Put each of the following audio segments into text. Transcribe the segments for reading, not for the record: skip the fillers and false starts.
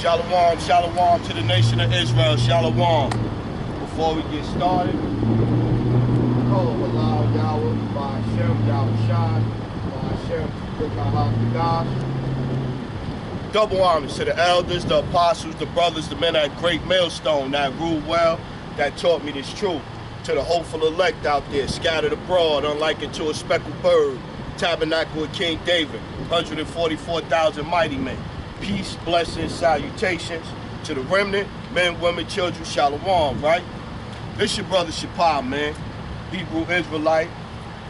Shalom, shalom to the nation of Israel. Shalom. Before we get started, Allah, Yahweh, by Hashem, Yahweh Shai, by Hashem, Yahweh. Double homage to the elders, the apostles, the brothers, the men at Great Millstone that ruled well, that taught me this truth. To the hopeful elect out there, scattered abroad, unlike unto a speckled bird, tabernacle of King David, 144,000 mighty men. Peace, blessings, salutations to the remnant, men, women, children, shalom, right? This your brother Shapar, man. Hebrew Israelite,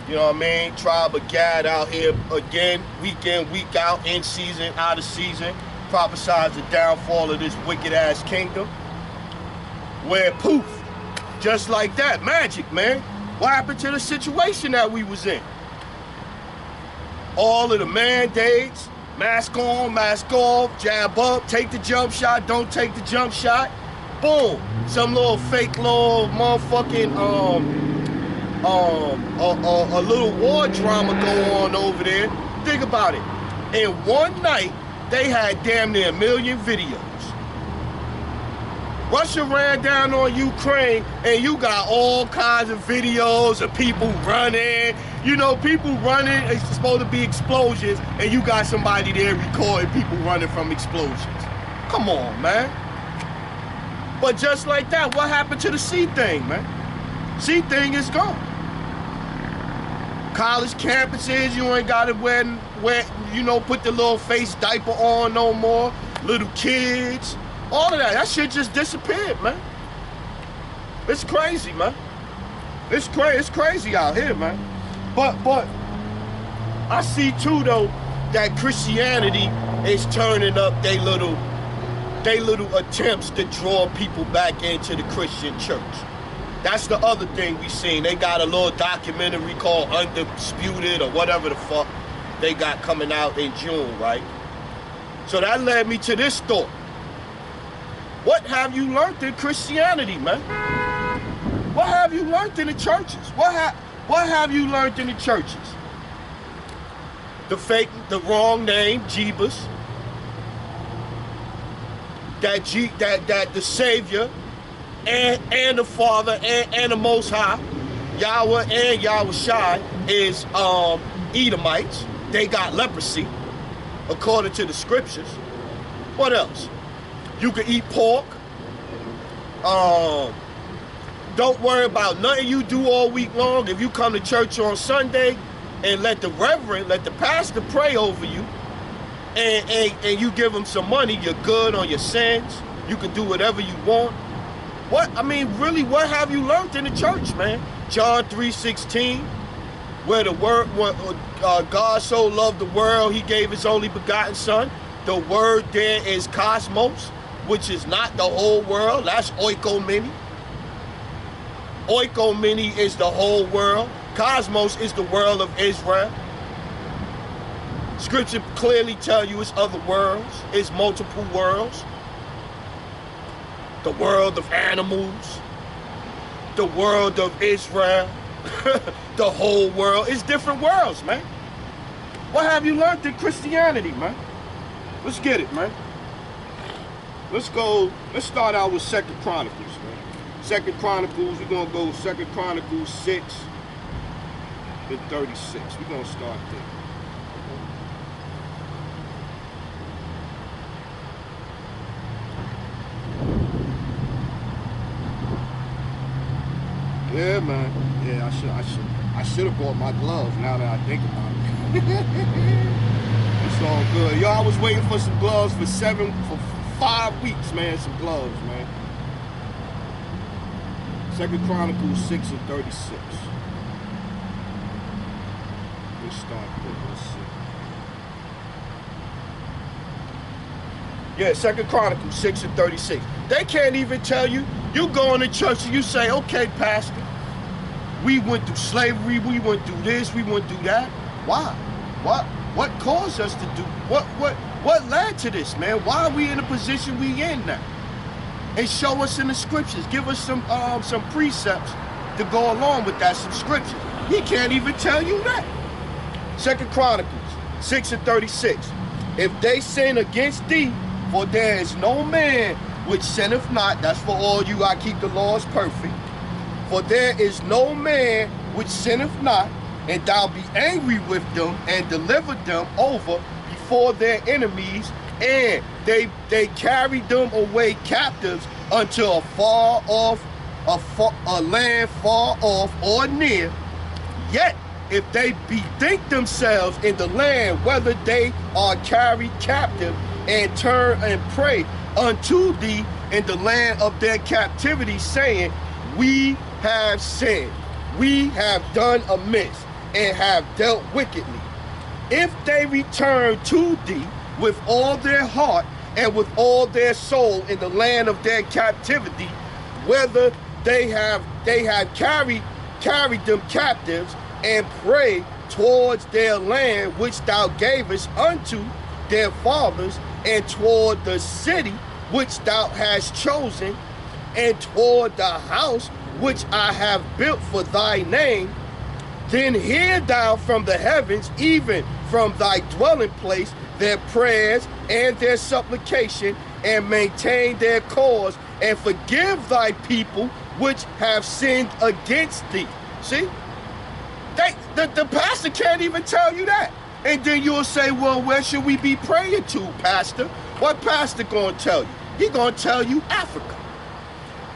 you know what I mean? Tribe of Gad out here again, week in, week out, in season, out of season, prophesies the downfall of this wicked-ass kingdom. Where poof, just like that, magic, man. What happened to the situation that we was in? All of the mandates, mask on, mask off, jab up, take the jump shot, don't take the jump shot. Boom. Some little fake little motherfucking, a little war drama go on over there. Think about it. In one night, they had damn near 1 million videos. Russia ran down on Ukraine, and you got all kinds of videos of people running. You know, people running, it's supposed to be explosions, and you got somebody there recording people running from explosions. Come on, man. But just like that, what happened to the C thing, man? C thing is gone. College campuses, you ain't got to wear, you know, put the little face diaper on no more. Little kids. All of that shit just disappeared, man. It's crazy, man. It's crazy out here, man. But I see too though that Christianity is turning up they little attempts to draw people back into the Christian church. That's the other thing we seen. They got a little documentary called Undisputed or whatever the fuck they got coming out in June, right? So that led me to this thought. What have you learned in Christianity, man? What have you learned in the churches? What have you learned in the churches? The wrong name, Jeebus. That the Savior and the Father and the Most High, Yahweh and Yahweh Shai, is Edomites. They got leprosy, according to the scriptures. What else? You can eat pork. Don't worry about nothing you do all week long. If you come to church on Sunday and let the pastor pray over you, and you give him some money, you're good on your sins. You can do whatever you want. Really, what have you learned in the church, man? John 3:16, where the word, God so loved the world, he gave his only begotten son. The word there is cosmos, which is not the whole world. That's oikomini. Oikomini is the whole world. Cosmos is the world of Israel. Scripture clearly tell you it's other worlds. It's multiple worlds. The world of animals. The world of Israel. The whole world. It's different worlds, man. What have you learned in Christianity, man? Let's get it, man. Let's start out with 2nd Chronicles, man. 2nd Chronicles, we're gonna go 2nd Chronicles 6 and 36. We're gonna start there. Yeah, man. Yeah, I should have bought my gloves now that I think about it. It's all good. Yo, I was waiting for some gloves for 5 weeks, man, some gloves, man. 2nd Chronicles 6 and 36. Let's start there. Let's see. Yeah, 2nd Chronicles 6 and 36. They can't even tell you. You go into church and you say, okay, pastor, we went through slavery, we went through this, we went through that. Why? What caused us to do? What led to this, man? Why are we in the position we in now? And show us in the scriptures. Give us some precepts to go along with that, some scriptures. He can't even tell you that. 2nd Chronicles 6 and 36. If they sin against thee, For there is no man which sinneth not. That's for all you I keep the laws perfect. For there is no man which sinneth not, and thou be angry with them and deliver them over before their enemies, and they carry them away captives unto a far off, a land far off or near. Yet if they bethink themselves in the land, whether they are carried captive, and turn and pray unto thee in the land of their captivity, saying, we have sinned, we have done amiss, and have dealt wickedly. If they return to thee with all their heart and with all their soul in the land of their captivity, whether they have carried them captives, and pray towards their land which thou gavest unto their fathers, and toward the city which thou hast chosen, and toward the house which I have built for thy name, then hear thou from the heavens, even from thy dwelling place, their prayers and their supplication, and maintain their cause, and forgive thy people which have sinned against thee. See? The pastor can't even tell you that. And then you'll say, well, where should we be praying to, pastor? What pastor gonna tell you? He gonna tell you Africa.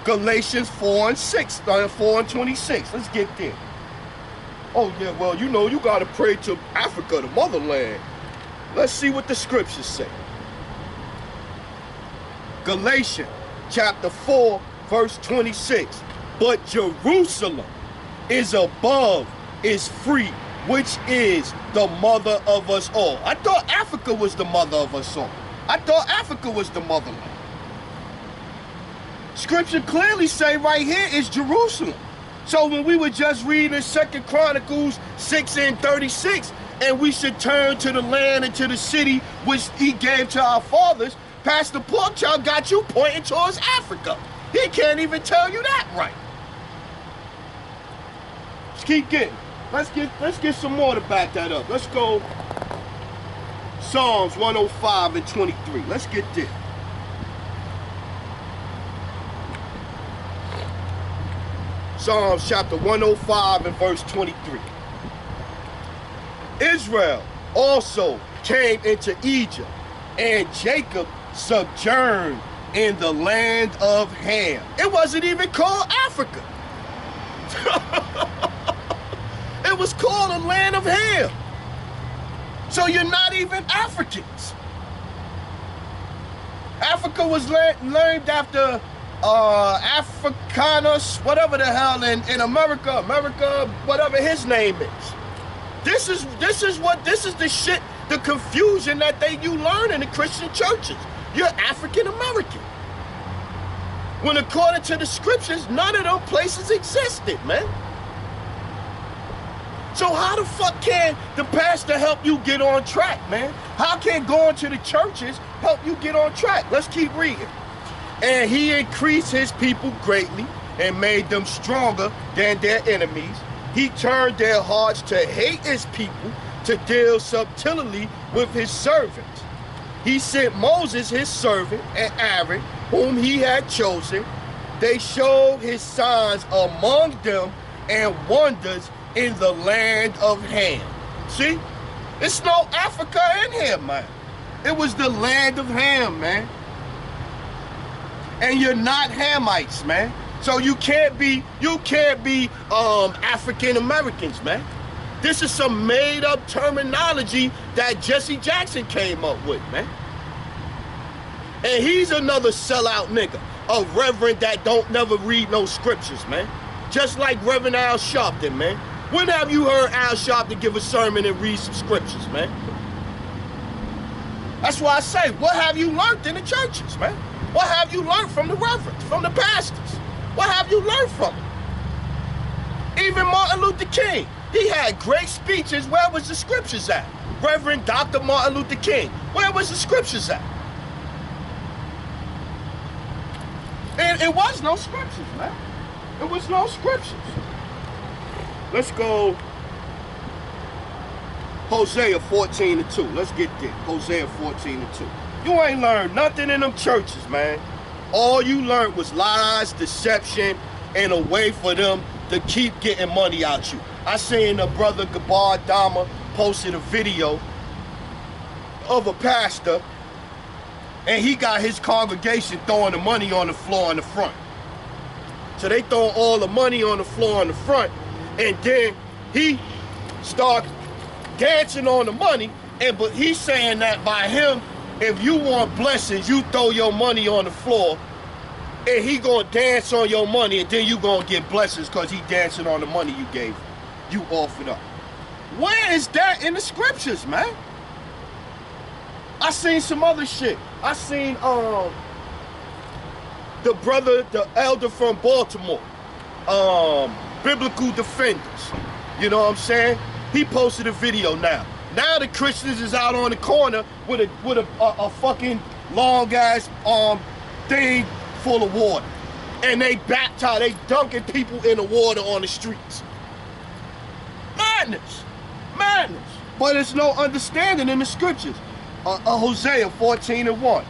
Galatians 4 and 6, 4 and 26. Let's get there. Oh yeah, well, you know, you gotta pray to Africa, the motherland. Let's see what the scriptures say. Galatians chapter 4, verse 26. But Jerusalem is above, is free, which is the mother of us all. I thought Africa was the mother of us all. I thought Africa was the motherland. Scripture clearly say right here is Jerusalem. So when we were just reading 2 Chronicles 6 and 36, and we should turn to the land and to the city which he gave to our fathers, Pastor Porkchop got you pointing towards Africa. He can't even tell you that right. Let's keep getting. Let's get some more to back that up. Let's go Psalms 105 and 23. Let's get there. Psalms chapter 105 and verse 23. Israel also came into Egypt, and Jacob sojourned in the land of Ham. It wasn't even called Africa. It was called the land of Ham. So you're not even Africans. Africa was named after Africanus, whatever the hell in America, whatever his name is. This is the shit, the confusion that you learn in the Christian churches. You're African American. When according to the scriptures, none of those places existed, man. So how the fuck can the pastor help you get on track, man? How can going to the churches help you get on track? Let's keep reading. And he increased his people greatly and made them stronger than their enemies. He turned their hearts to hate his people, to deal subtly with his servants. He sent Moses, his servant, and Aaron, whom he had chosen. They showed his signs among them and wonders in the land of Ham. See? It's no Africa in here, man. It was the land of Ham, man. And you're not Hamites, man. So you can't be African Americans, man. This is some made up terminology that Jesse Jackson came up with, man. And he's another sellout nigga, a reverend that don't never read no scriptures, man. Just like Reverend Al Sharpton, man. When have you heard Al Sharpton give a sermon and read some scriptures, man? That's why I say, what have you learned in the churches, man? What have you learned from the reverends, from the pastors? What have you learned from them? Even Martin Luther King, he had great speeches. Where was the scriptures at? Reverend Dr. Martin Luther King, where was the scriptures at? And it was no scriptures, man. It was no scriptures. Let's go Hosea 14 and 2. Let's get there. Hosea 14 and 2. You ain't learned nothing in them churches, man. All you learned was lies, deception, and a way for them to keep getting money out you. I seen a brother, Gabar Dama, posted a video of a pastor, and he got his congregation throwing the money on the floor in the front. So they throw all the money on the floor in the front, and then he start dancing on the money, but he's saying that by him, if you want blessings, you throw your money on the floor, and he gonna dance on your money, and then you gonna get blessings because he dancing on the money you gave him. You offered up. Where is that in the scriptures, man? I seen some other shit. I seen the brother, the elder from Baltimore, Biblical Defenders. You know what I'm saying? He posted a video now. Now the Christians is out on the corner with a fucking long ass thing full of water, and they baptize, they dunking people in the water on the streets. Madness, madness. But there's no understanding in the scriptures. Hosea 14:1.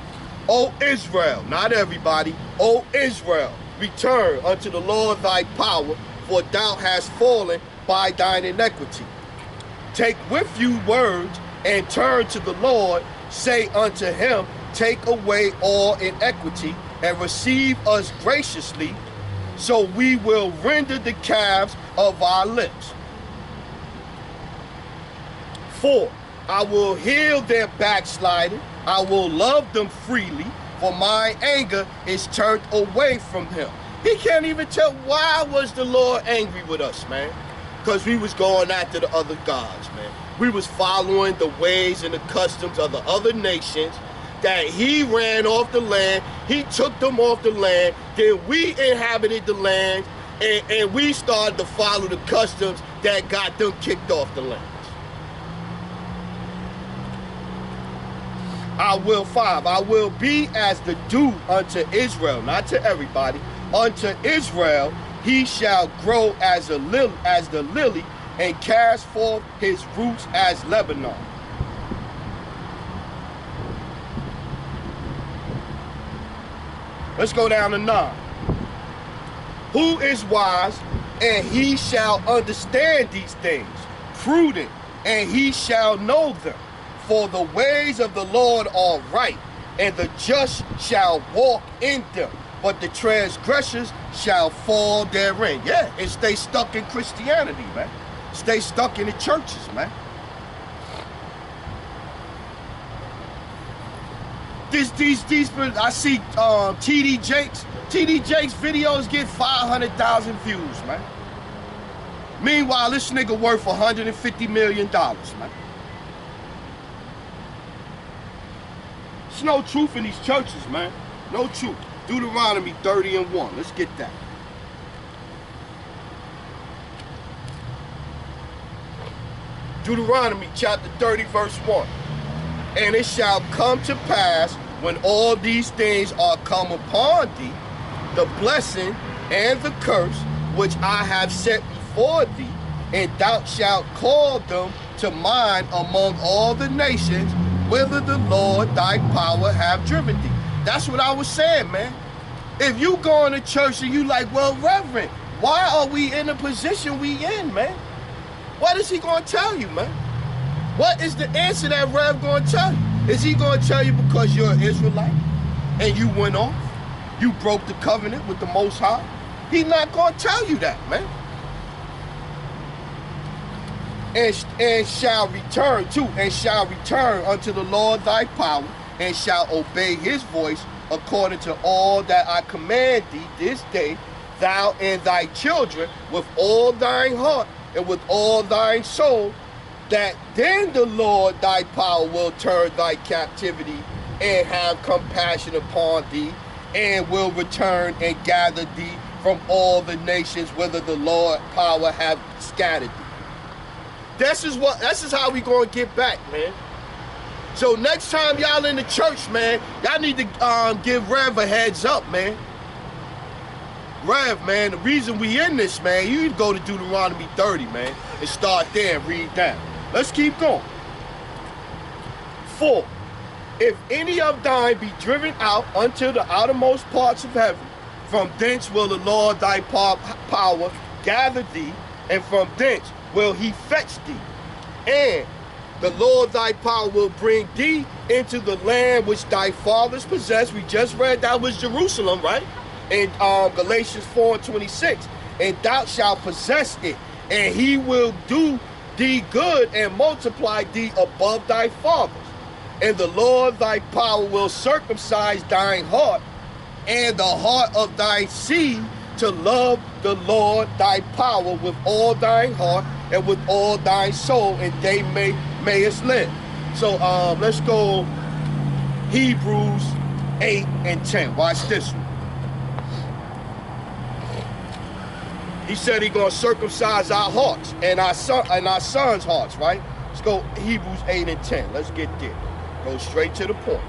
O Israel, not everybody. O Israel, return unto the Lord thy power, for thou hast fallen by thine iniquity. Take with you words and turn to the Lord. Say unto him, take away all iniquity and receive us graciously, so we will render the calves of our lips. 4. I will heal their backsliding. I will love them freely, for my anger is turned away from him. He can't even tell why was the Lord angry with us, man. Because we was going after the other gods, man. We was following the ways and the customs of the other nations that he ran off the land. He took them off the land. Then we inhabited the land, and we started to follow the customs that got them kicked off the land. 5. I will be as the dew unto Israel, not to everybody. Unto Israel he shall grow as the lily, and cast forth his roots as Lebanon. Let's go down to 9. Who is wise, and he shall understand these things, prudent, and he shall know them. For the ways of the Lord are right, and the just shall walk in them, but the transgressors shall fall therein. Yeah, and stay stuck in Christianity, man. Stay stuck in the churches, man. I see T.D. Jakes. T.D. Jakes videos get 500,000 views, man. Meanwhile, this nigga worth $150 million, man. There's no truth in these churches, man. No truth. Deuteronomy 30:1. Let's get that. Deuteronomy chapter 30, verse 1. And it shall come to pass when all these things are come upon thee, the blessing and the curse which I have set before thee, and thou shalt call them to mind among all the nations, whither the Lord thy power have driven thee. That's what I was saying, man. If you go to church and you like, well, Reverend, why are we in the position we in, man? What is he going to tell you, man? What is the answer that Rev going to tell you? Is he going to tell you because you're an Israelite and you went off? You broke the covenant with the Most High? He's not going to tell you that, man. And shall return unto the Lord thy power, and shall obey his voice according to all that I command thee this day, thou and thy children, with all thine heart and with all thine soul, that then the Lord thy power will turn thy captivity and have compassion upon thee, and will return and gather thee from all the nations whither the Lord power have scattered thee. This is how we gonna get back, man. So next time y'all in the church, man, y'all need to give Rev a heads up, man. Rev, man, the reason we in this, man, you need to go to Deuteronomy 30, man, and start there and read that. Let's keep going. 4. If any of thine be driven out unto the outermost parts of heaven, from thence will the Lord thy power gather thee, and from thence will he fetch thee. And the Lord thy power will bring thee into the land which thy fathers possessed. We just read that was Jerusalem, right? In Galatians 4:26. And thou shalt possess it, and he will do thee good and multiply thee above thy fathers. And the Lord thy power will circumcise thine heart and the heart of thy seed to love the Lord thy power with all thine heart and with all thy soul, and they mayest live. So let's go Hebrews 8 and 10. Watch this one. He said he's going to circumcise our hearts and our sons' hearts, right? Let's go Hebrews 8 and 10. Let's get there. Go straight to the point.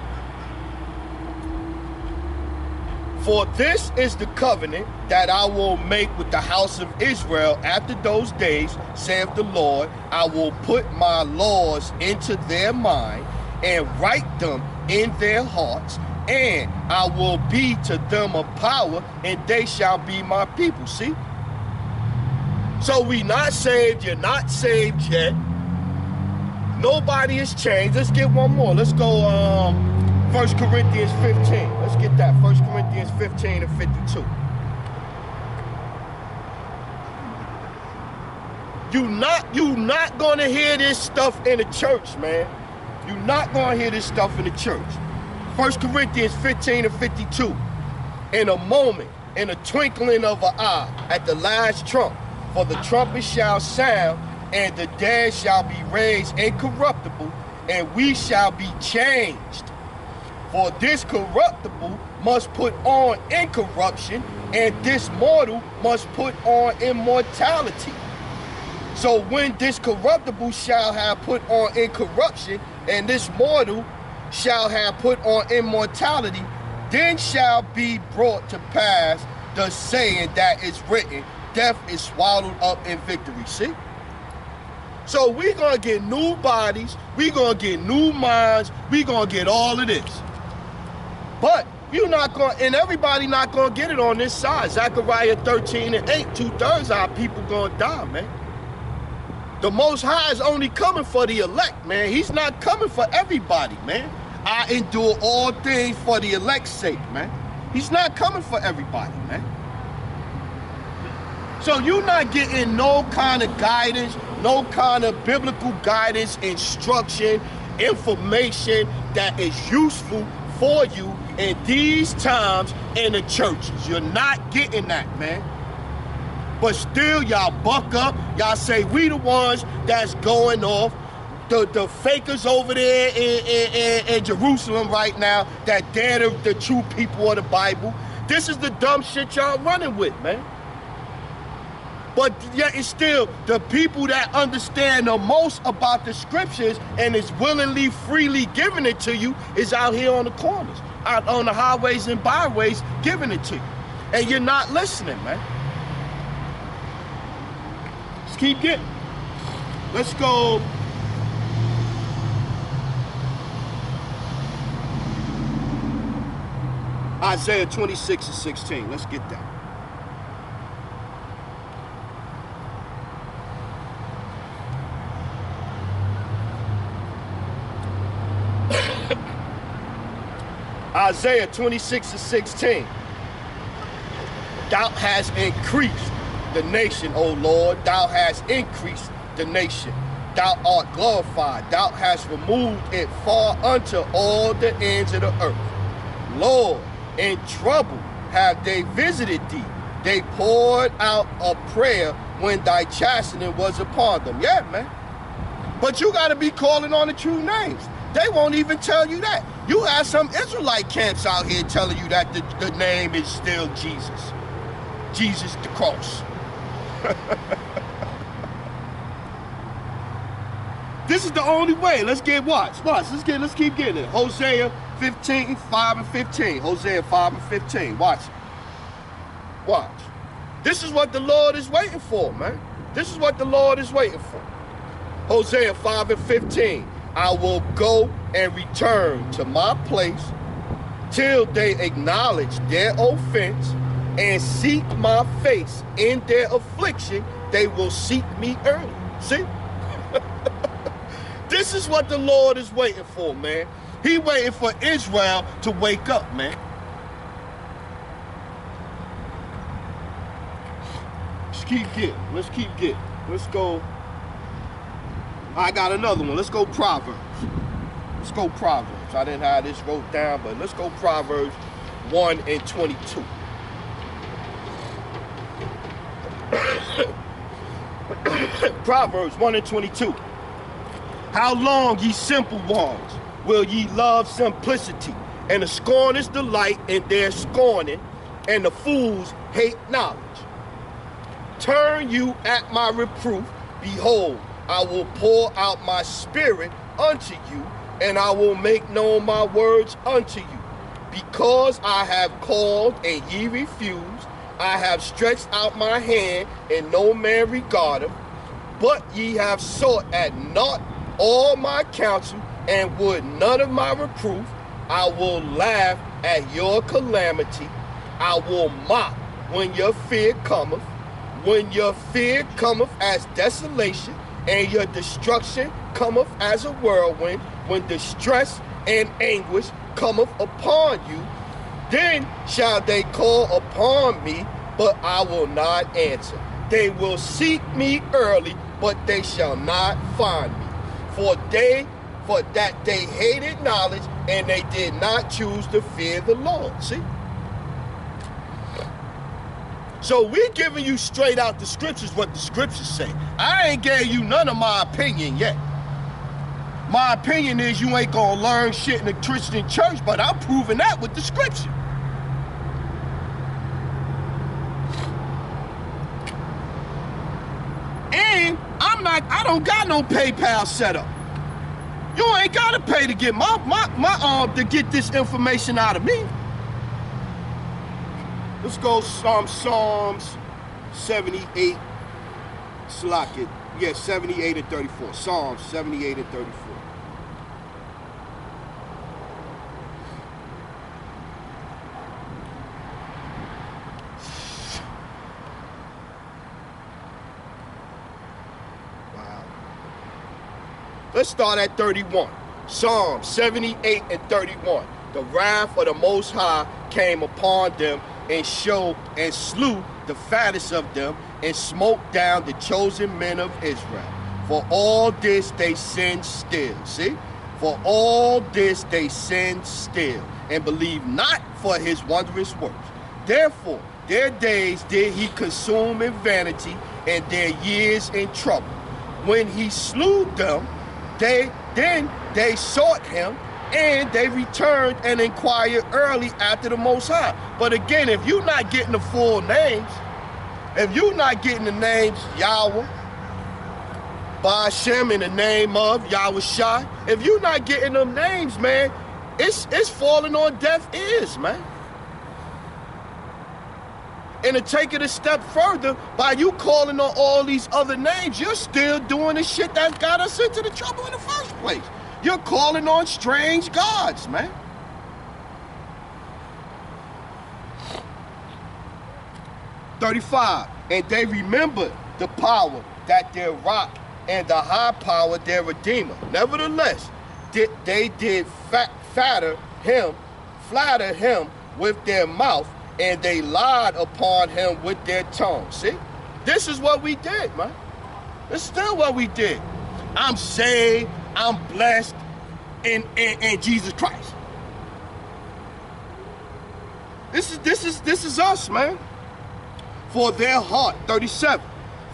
For this is the covenant that I will make with the house of Israel after those days, saith the Lord. I will put my laws into their mind and write them in their hearts, and I will be to them a power, and they shall be my people. See? So we not saved, you're not saved yet. Nobody has changed. Let's get one more. Let's go 1 Corinthians 15. Let's get that. 1 Corinthians 15 and 52. You not gonna hear this stuff in the church, man. You're not gonna hear this stuff in the church. 1 Corinthians 15 and 52. In a moment, in a twinkling of an eye, at the last trump, for the trumpet shall sound, and the dead shall be raised incorruptible, and we shall be changed. For this corruptible must put on incorruption, and this mortal must put on immortality. So when this corruptible shall have put on incorruption, and this mortal shall have put on immortality, then shall be brought to pass the saying that is written, death is swallowed up in victory. See? So we're going to get new bodies, we're going to get new minds, we're going to get all of this. But you're not going, and everybody not going to get it on this side. Zechariah 13 and 8, 2/3 of our people going to die, man. The Most High is only coming for the elect, man. He's not coming for everybody, man. I endure all things for the elect's sake, man. He's not coming for everybody, man. So you're not getting no kind of guidance, no kind of biblical guidance, instruction, information that is useful for you in these times in the churches. You're not getting that, man. But still, y'all buck up. Y'all say we the ones that's going off. The fakers over there in Jerusalem right now, that they're the true people of the Bible. This is the dumb shit y'all running with, man. But yet it's still the people that understand the most about the scriptures and is willingly, freely giving it to you is out here on the corners, out on the highways and byways giving it to you. And you're not listening, man. Let's keep getting. Let's go. Isaiah 26 and 16. Let's get that. Isaiah 26 and 16. Thou hast increased the nation, O Lord. Thou hast increased the nation. Thou art glorified. Thou hast removed it far unto all the ends of the earth. Lord, in trouble have they visited thee. They poured out a prayer when thy chastening was upon them. Yeah, man. But you got to be calling on the true names. They won't even tell you that. You have some Israelite camps out here telling you that the name is still Jesus. Jesus the cross. This is the only way. Let's get watch. Let's keep getting it. Hosea 15, 5 and 15. Hosea 5 and 15. Watch. Watch. This is what the Lord is waiting for, man. This is what the Lord is waiting for. Hosea 5 and 15. I will go and return to my place, till they acknowledge their offense and seek my face in their affliction, they will seek me early. See? This is what the Lord is waiting for, man. He waiting for Israel to wake up, man. Let's keep getting. Let's go. I got another one. Let's go Proverbs. I didn't have this wrote down, but let's go Proverbs 1 and 22. Proverbs 1 and 22. How long, ye simple ones, will ye love simplicity, and the scorners delight in their scorning, and the fools hate knowledge? Turn you at my reproof. Behold, I will pour out my spirit unto you, and I will make known my words unto you. Because I have called and ye refused, I have stretched out my hand, and no man regardeth. But ye have sought at naught all my counsel, and would none of my reproof. I will laugh at your calamity. I will mock when your fear cometh. When your fear cometh as desolation, and your destruction cometh as a whirlwind, when distress and anguish cometh upon you, then shall they call upon me, but I will not answer. They will seek me early, but they shall not find me. For that they hated knowledge, and they did not choose to fear the Lord. See? So we're giving you straight out the scriptures what the scriptures say. I ain't gave you none of my opinion yet. My opinion is you ain't gonna learn shit in the Christian church, but I'm proving that with the scripture. And I don't got no PayPal set up. You ain't gotta pay to get to get this information out of me. Let's go Psalms 78. Slack it. Yeah, 78 and 34. Psalms 78 and 34. Wow. Let's start at 31. Psalm 78 and 31. The wrath of the Most High came upon them, and slew the fattest of them, and smote down the chosen men of Israel. For all this they sinned still. See? For all this they sinned still, and believe not for his wondrous works. Therefore, their days did he consume in vanity, and their years in trouble. When he slew them, then they sought him, and they returned and inquired early after the Most High. But again, if you're not getting the full names, if you're not getting the names Yahweh, Ba'ashem in the name of Yahweh Shai, if you're not getting them names, man, it's falling on deaf ears, man. And to take it a step further, by you calling on all these other names, you're still doing the shit that got us into the trouble in the first place. You're calling on strange gods, man. (35) And they remembered the power that their rock, and the high power their redeemer. Nevertheless, they did flatter him with their mouth, and they lied upon him with their tongue. See? This is what we did, man. It's still what we did. I'm saved, I'm blessed in Jesus Christ. This is us, man. For their heart, 37,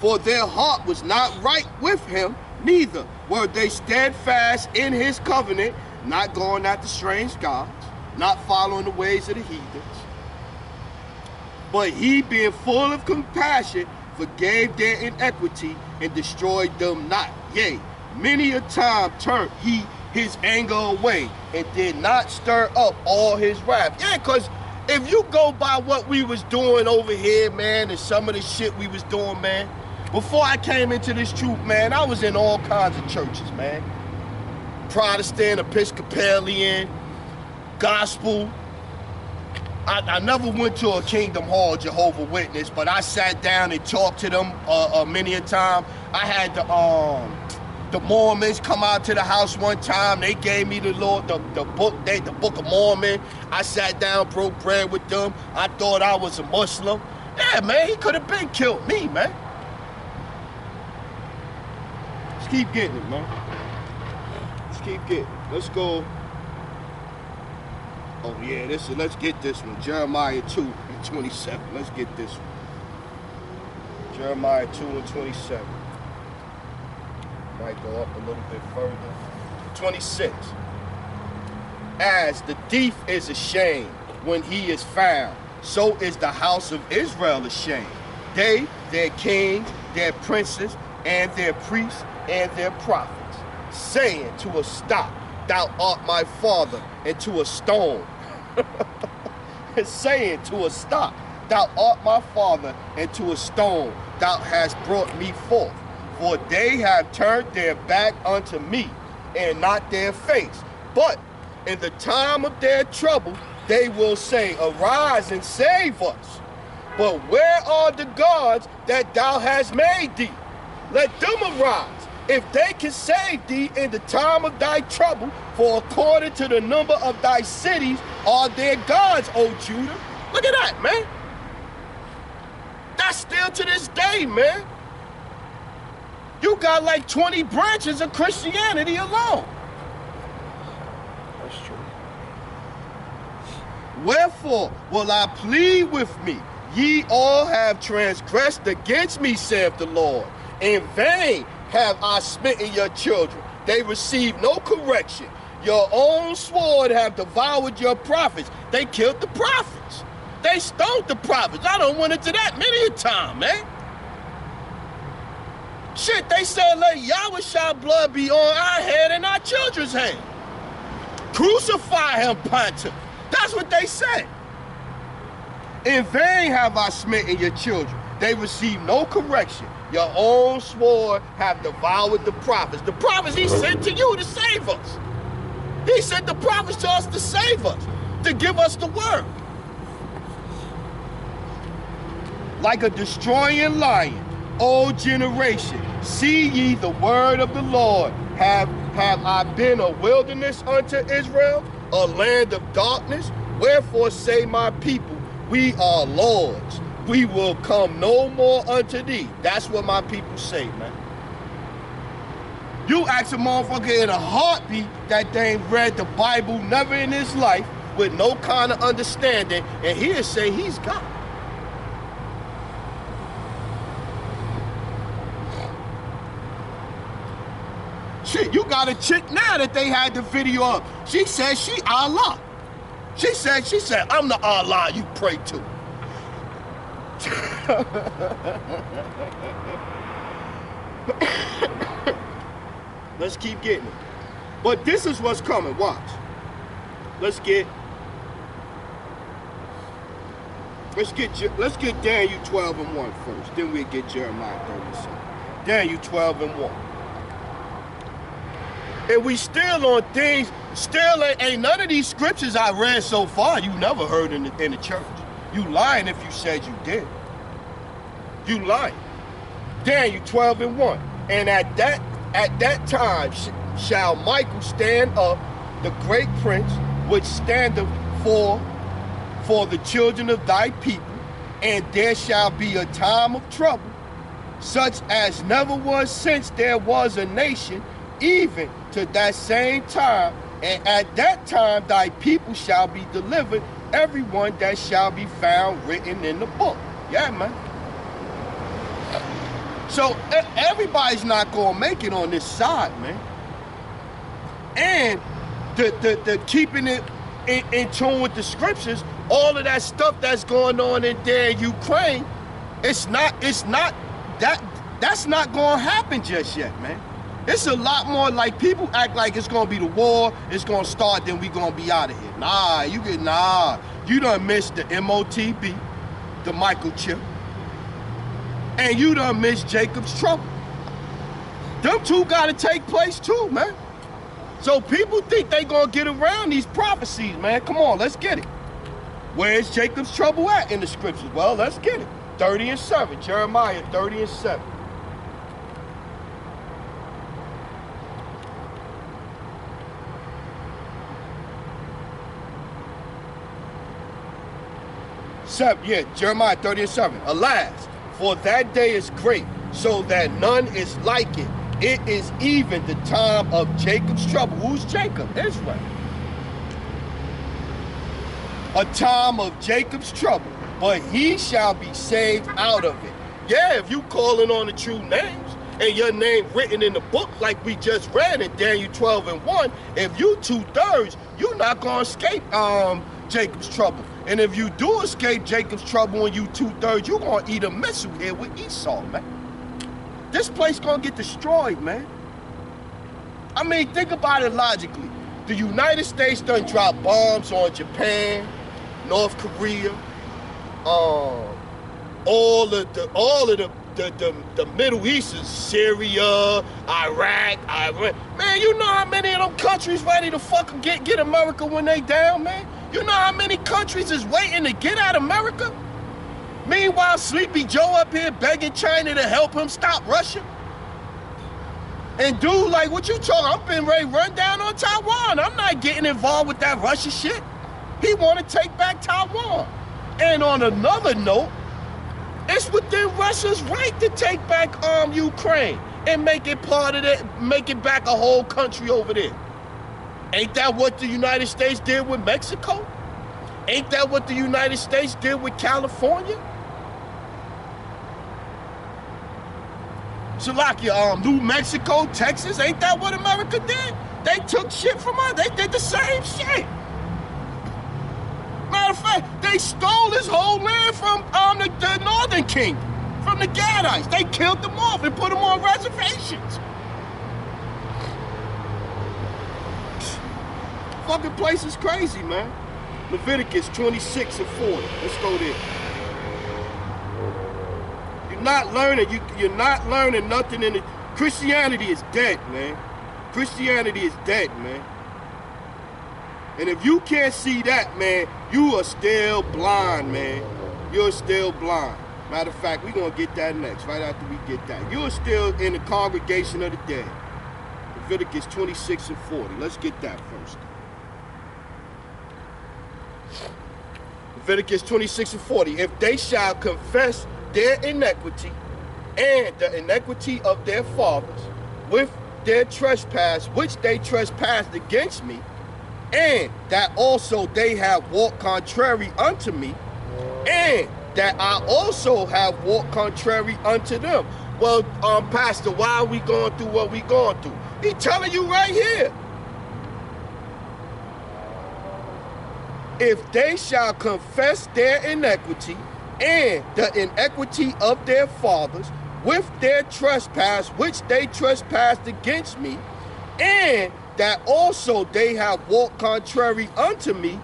for their heart was not right with him, neither were they steadfast in his covenant, not going after strange gods, not following the ways of the heathens. But he, being full of compassion, forgave their iniquity and destroyed them not. Yea, many a time turned he his anger away and did not stir up all his wrath. Yeah, because if you go by what we was doing over here, man, and some of the shit we was doing, man, before I came into this truth, man, I was in all kinds of churches, man. Protestant, Episcopal, Episcopalian, gospel. I never went to a Kingdom Hall Jehovah Witness, but I sat down and talked to them many a time. I had the Mormons come out to the house one time. They gave me the book of Mormon. I sat down, broke bread with them. I thought I was a Muslim. Yeah, man, he could have been killed me, man. Let's keep getting it, man. Let's keep getting it. Let's go. Oh yeah, let's get this one. Jeremiah 2:27. Let's get this one. Jeremiah 2:27. Might go up a little bit further. 26. As the thief is ashamed when he is found, so is the house of Israel ashamed. They, their kings, their princes, and their priests, and their prophets, saying to a stop, thou art my father, and to a stone, saying to a stop, thou art my father, and to a stone, thou hast brought me forth. For they have turned their back unto me, and not their face. But in the time of their trouble, they will say, arise and save us. But where are the gods that thou hast made thee? Let them arise, if they can save thee in the time of thy trouble, for according to the number of thy cities are their gods, O Judah. Look at that, man. That's still to this day, man. You got like 20 branches of Christianity alone. That's true. Wherefore will I plead with me? Ye all have transgressed against me, saith the Lord. In vain have I smitten your children. They receive no correction. Your own sword have devoured your prophets. They killed the prophets. They stoned the prophets. I don't went into that many a time, man. Shit, they said let Yahweh's blood be on our head and our children's head. Crucify him, Pontiff. That's what they said. In vain have I smitten your children. They receive no correction. Your own sword have devoured the prophets. The prophets he sent to you to save us. He sent the prophets to us to save us, to give us the word. Like a destroying lion, O generation, see ye the word of the Lord. Have I been a wilderness unto Israel, a land of darkness? Wherefore say my people, we are lords. We will come no more unto thee. That's what my people say, man. You ask a motherfucker in a heartbeat that they ain't read the Bible never in his life with no kind of understanding, and he'll say he's God. Shit, you got a chick now that they had the video of. She said she Allah. She said, I'm the Allah you pray to. Let's keep getting it. But this is what's coming. Watch. Let's get Daniel 12:1 first. Then we'll get Jeremiah 37. Daniel 12:1. And we still on things. Still ain't none of these scriptures I read so far you never heard in the church. You lying if you said you did. You lying. Daniel 12:1. And at that time shall Michael stand up, the great prince, which standeth for the children of thy people, and there shall be a time of trouble, such as never was since there was a nation, even to that same time. And at that time thy people shall be delivered, everyone that shall be found written in the book. Yeah, man. So everybody's not gonna make it on this side, man. And the keeping it in tune with the scriptures, all of that stuff that's going on in there in Ukraine, that's not gonna happen just yet, man. It's a lot more like people act like it's gonna be the war, it's gonna start, then we gonna be out of here. Nah, you done missed the MOTB, the microchip, and you done missed Jacob's trouble. Them two gotta take place too, man. So people think they gonna get around these prophecies, man. Come on, let's get it. Where's Jacob's trouble at in the scriptures? Well, let's get it. 30 and 7, Jeremiah 30 and 7. Jeremiah 30 and 7. Alas, for that day is great, so that none is like it. It is even the time of Jacob's trouble. Who's Jacob? Israel. A time of Jacob's trouble, but he shall be saved out of it. Yeah, if you calling on the true names, and your name written in the book like we just read in Daniel 12 and 1, if you 2/3, you're not gonna escape Jacob's trouble. And if you do escape Jacob's trouble and you 2/3, you're gonna eat a missile here with Esau, man. This place gonna get destroyed, man. I mean, think about it logically. The United States done dropped bombs on Japan, North Korea, all of the Middle East is Syria, Iraq, Iran. Man, you know how many of them countries ready to fucking get America when they down, man? You know how many countries is waiting to get at America? Meanwhile, Sleepy Joe up here begging China to help him stop Russia. And dude, like, what you talking? I'm been ready to run down on Taiwan. I'm not getting involved with that Russia shit. He want to take back Taiwan. And on another note, it's within Russia's right to take back Ukraine and make it part of it, make it back a whole country over there. Ain't that what the United States did with Mexico? Ain't that what the United States did with California? Salakia, New Mexico, Texas, ain't that what America did? They took shit from us. They did the same shit. Matter of fact, they stole this whole land from the Northern Kingdom, from the Gadites. They killed them off and put them on reservations. Fucking place is crazy, man. Leviticus 26 and 40. Let's go there. You're not learning nothing in it. Christianity is dead, man. Christianity is dead, man. And if you can't see that, man, you are still blind, man. You're still blind. Matter of fact, we're going to get that next, right after we get that. You're still in the congregation of the dead. Leviticus 26 and 40. Let's get that first. Leviticus 26 and 40. If they shall confess their iniquity and the iniquity of their fathers with their trespass, which they trespassed against me, and that also they have walked contrary unto me, and that I also have walked contrary unto them. Well, Pastor, why are we going through what we going through? He telling you right here. If they shall confess their iniquity and the iniquity of their fathers with their trespass, which they trespassed against me, and that also they have walked contrary unto me,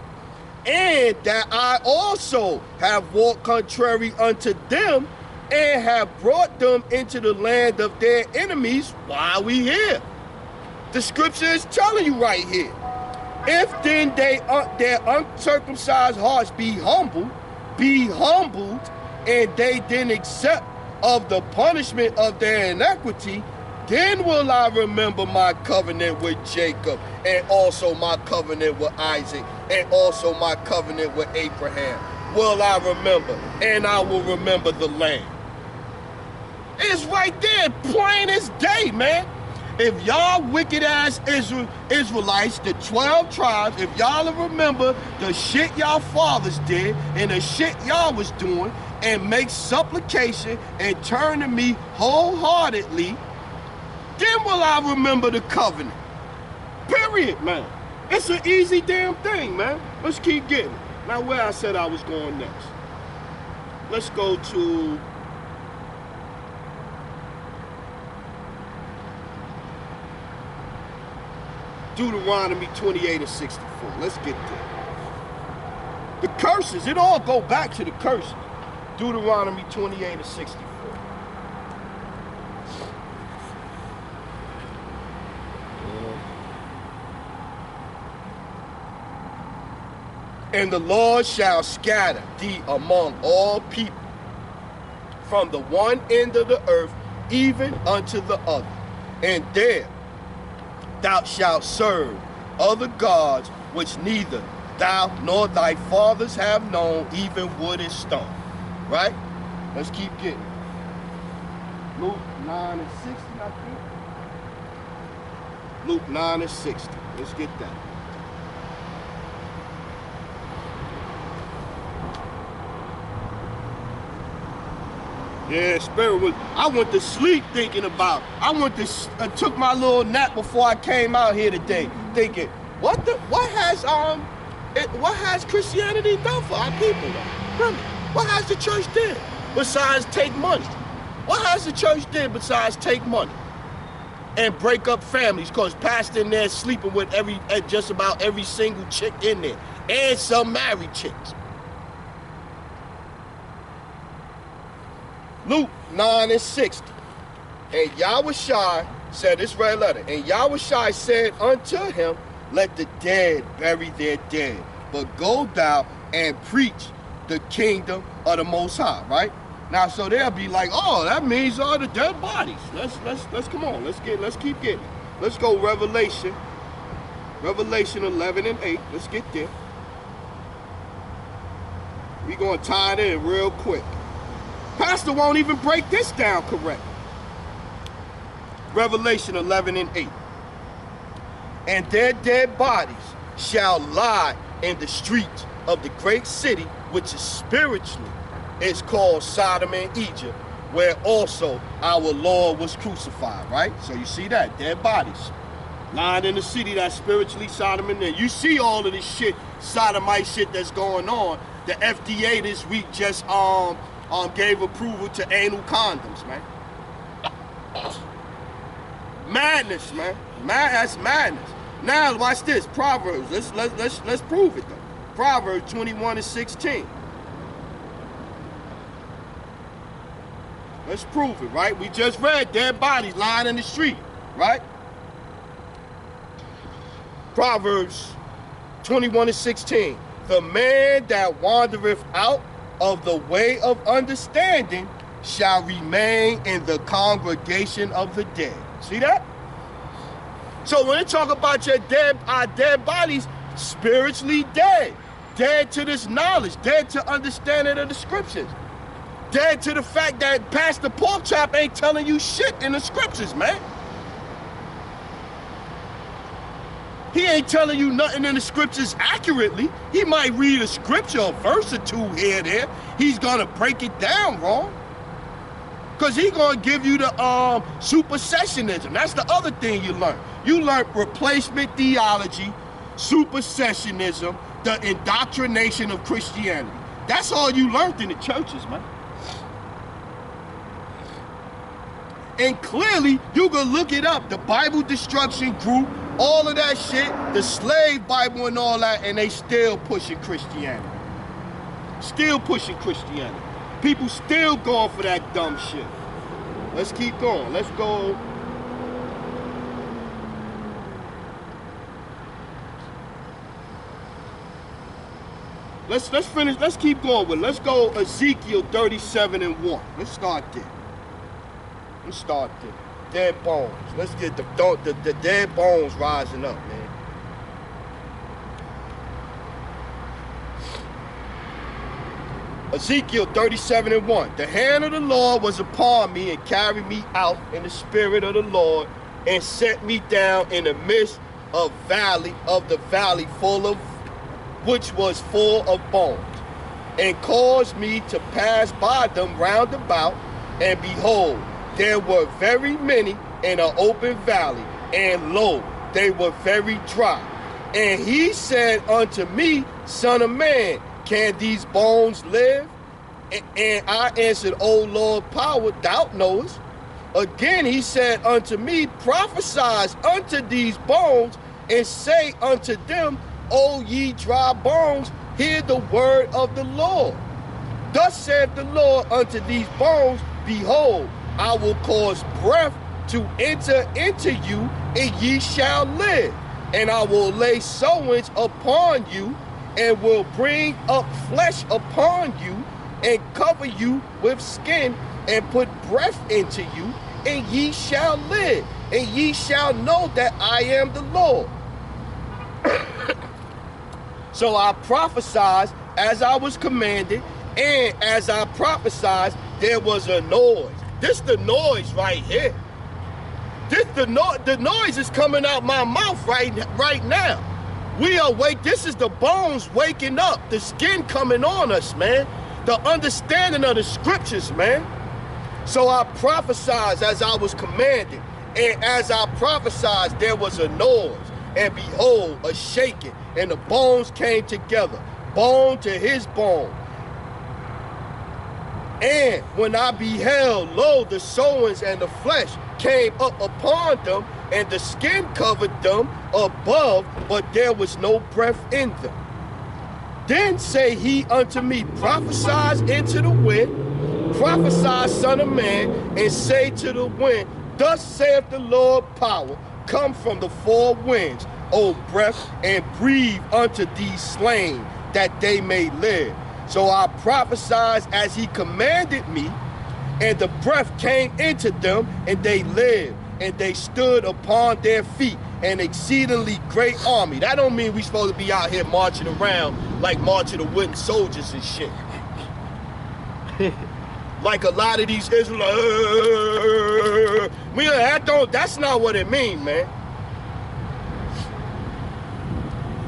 and that I also have walked contrary unto them, and have brought them into the land of their enemies, why are we here? The scripture is telling you right here. If then their uncircumcised hearts be humbled, and they then accept of the punishment of their iniquity, then will I remember my covenant with Jacob, and also my covenant with Isaac, and also my covenant with Abraham. Will I remember, and I will remember the land. It's right there, plain as day, man. If y'all wicked ass Israelites, the 12 tribes, if y'all remember the shit y'all fathers did and the shit y'all was doing, and make supplication and turn to me wholeheartedly, then will I remember the covenant. Period, man. It's an easy damn thing, man. Let's keep getting it. Now, where I said I was going next. Let's go to Deuteronomy 28 and 64. Let's get there. The curses, it all go back to the curses. Deuteronomy 28 and 64. And the Lord shall scatter thee among all people, from the one end of the earth even unto the other. And there thou shalt serve other gods, which neither thou nor thy fathers have known, even wood and stone. Right? Let's keep getting. Luke 9 and 60, I think. Luke 9 and 60. Let's get that. Yeah, spirit was. I went to sleep thinking about. I took my little nap before I came out here today, thinking, what has Christianity done for our people? Really? What has the church did besides take money? What has the church did besides take money and break up families? Cause pastor in there sleeping with just about every single chick in there, and some married chicks. Luke 9 and 60. And Yahushua said, this red letter, and Yahushua said unto him, let the dead bury their dead, but go thou and preach the kingdom of the Most High, right? Now, so they'll be like, oh, that means all the dead bodies. Let's come on, let's keep getting. Let's go Revelation 11 and 8. Let's get there. We're gonna tie it in real quick. Pastor won't even break this down correct. Revelation 11 and 8. And their dead bodies shall lie in the streets of the great city, which is spiritually is called Sodom and Egypt, where also our Lord was crucified, right? So you see that, dead bodies lying in the city that's spiritually Sodom and Egypt. You see all of this shit, sodomite shit that's going on. The FDA this week just gave approval to anal condoms, man. Madness, man. That's madness. Now watch this. Proverbs. Let's prove it though. Proverbs 21 and 16. Let's prove it, right? We just read dead bodies lying in the street, right? Proverbs 21 and 16. The man that wandereth out of the way of understanding shall remain in the congregation of the dead. See that? So when they talk about our dead bodies, spiritually dead, dead to this knowledge, dead to understanding of the scriptures, dead to the fact that Pastor Porkchop ain't telling you shit in the scriptures, man. He ain't telling you nothing in the scriptures accurately. He might read a scripture, a verse or two here and there. He's gonna break it down wrong. Because he's gonna give you the supersessionism. That's the other thing you learn. You learn replacement theology, supersessionism, the indoctrination of Christianity. That's all you learned in the churches, man. And clearly, you can look it up. The Bible Destruction Group, all of that shit, the slave Bible and all that, and they still pushing Christianity. Still pushing Christianity. People still going for that dumb shit. Let's keep going. Let's go. Let's finish. Let's keep going with it. Let's go Ezekiel 37 and 1. Let's start there. Let's start there. Dead bones. Let's get the dead bones rising up, man. Ezekiel 37 and 1. The hand of the Lord was upon me and carried me out in the spirit of the Lord and set me down in the midst of the valley which was full of bones, and caused me to pass by them round about, and behold, there were very many in an open valley, and lo, they were very dry. And he said unto me, Son of man, can these bones live? And I answered, O Lord power, thou knowest. Again he said unto me, prophesy unto these bones, and say unto them, O ye dry bones, hear the word of the Lord. Thus saith the Lord unto these bones, behold, I will cause breath to enter into you, and ye shall live. And I will lay sowings upon you, and will bring up flesh upon you, and cover you with skin, and put breath into you, and ye shall live, and ye shall know that I am the Lord. So I prophesied as I was commanded, and as I prophesied, there was a noise. This the noise right here. The noise is coming out my mouth right now. We are awake. This is the bones waking up, the skin coming on us, man. The understanding of the scriptures, man. So I prophesied as I was commanded, and as I prophesied, there was a noise, and behold, a shaking, and the bones came together, bone to his bone. And when I beheld, lo, the sowings and the flesh came up upon them, and the skin covered them above, but there was no breath in them. Then say he unto me, prophesy into the wind, prophesy, son of man, and say to the wind, thus saith the Lord power, come from the four winds, O breath, and breathe unto these slain, that they may live. So I prophesied as he commanded me, and the breath came into them, and they lived, and they stood upon their feet, an exceedingly great army. That don't mean we supposed to be out here marching around like marching the wooden soldiers and shit. Like a lot of these Israelites, that's not what it means, man.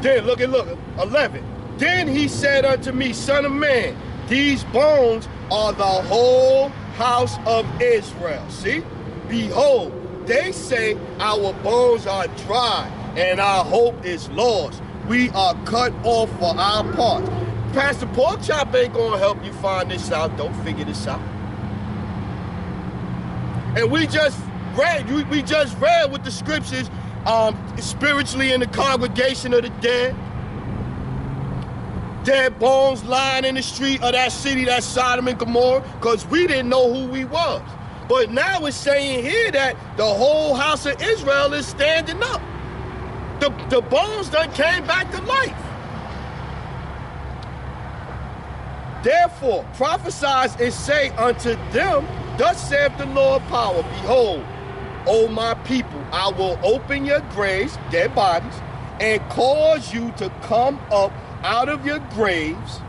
Then look, 11. Then he said unto me, son of man, these bones are the whole house of Israel. See? Behold, they say our bones are dry and our hope is lost. We are cut off for our parts. Pastor Porkchop ain't gonna help you find this out. Don't figure this out. And we just read with the scriptures, spiritually in the congregation of the dead. Dead bones lying in the street of that city, that Sodom and Gomorrah, because we didn't know who we was. But now it's saying here that the whole house of Israel is standing up. The bones done came back to life. Therefore, prophesy and say unto them, thus saith the Lord power, behold, O my people, I will open your graves, dead bodies, and cause you to come up out of your graves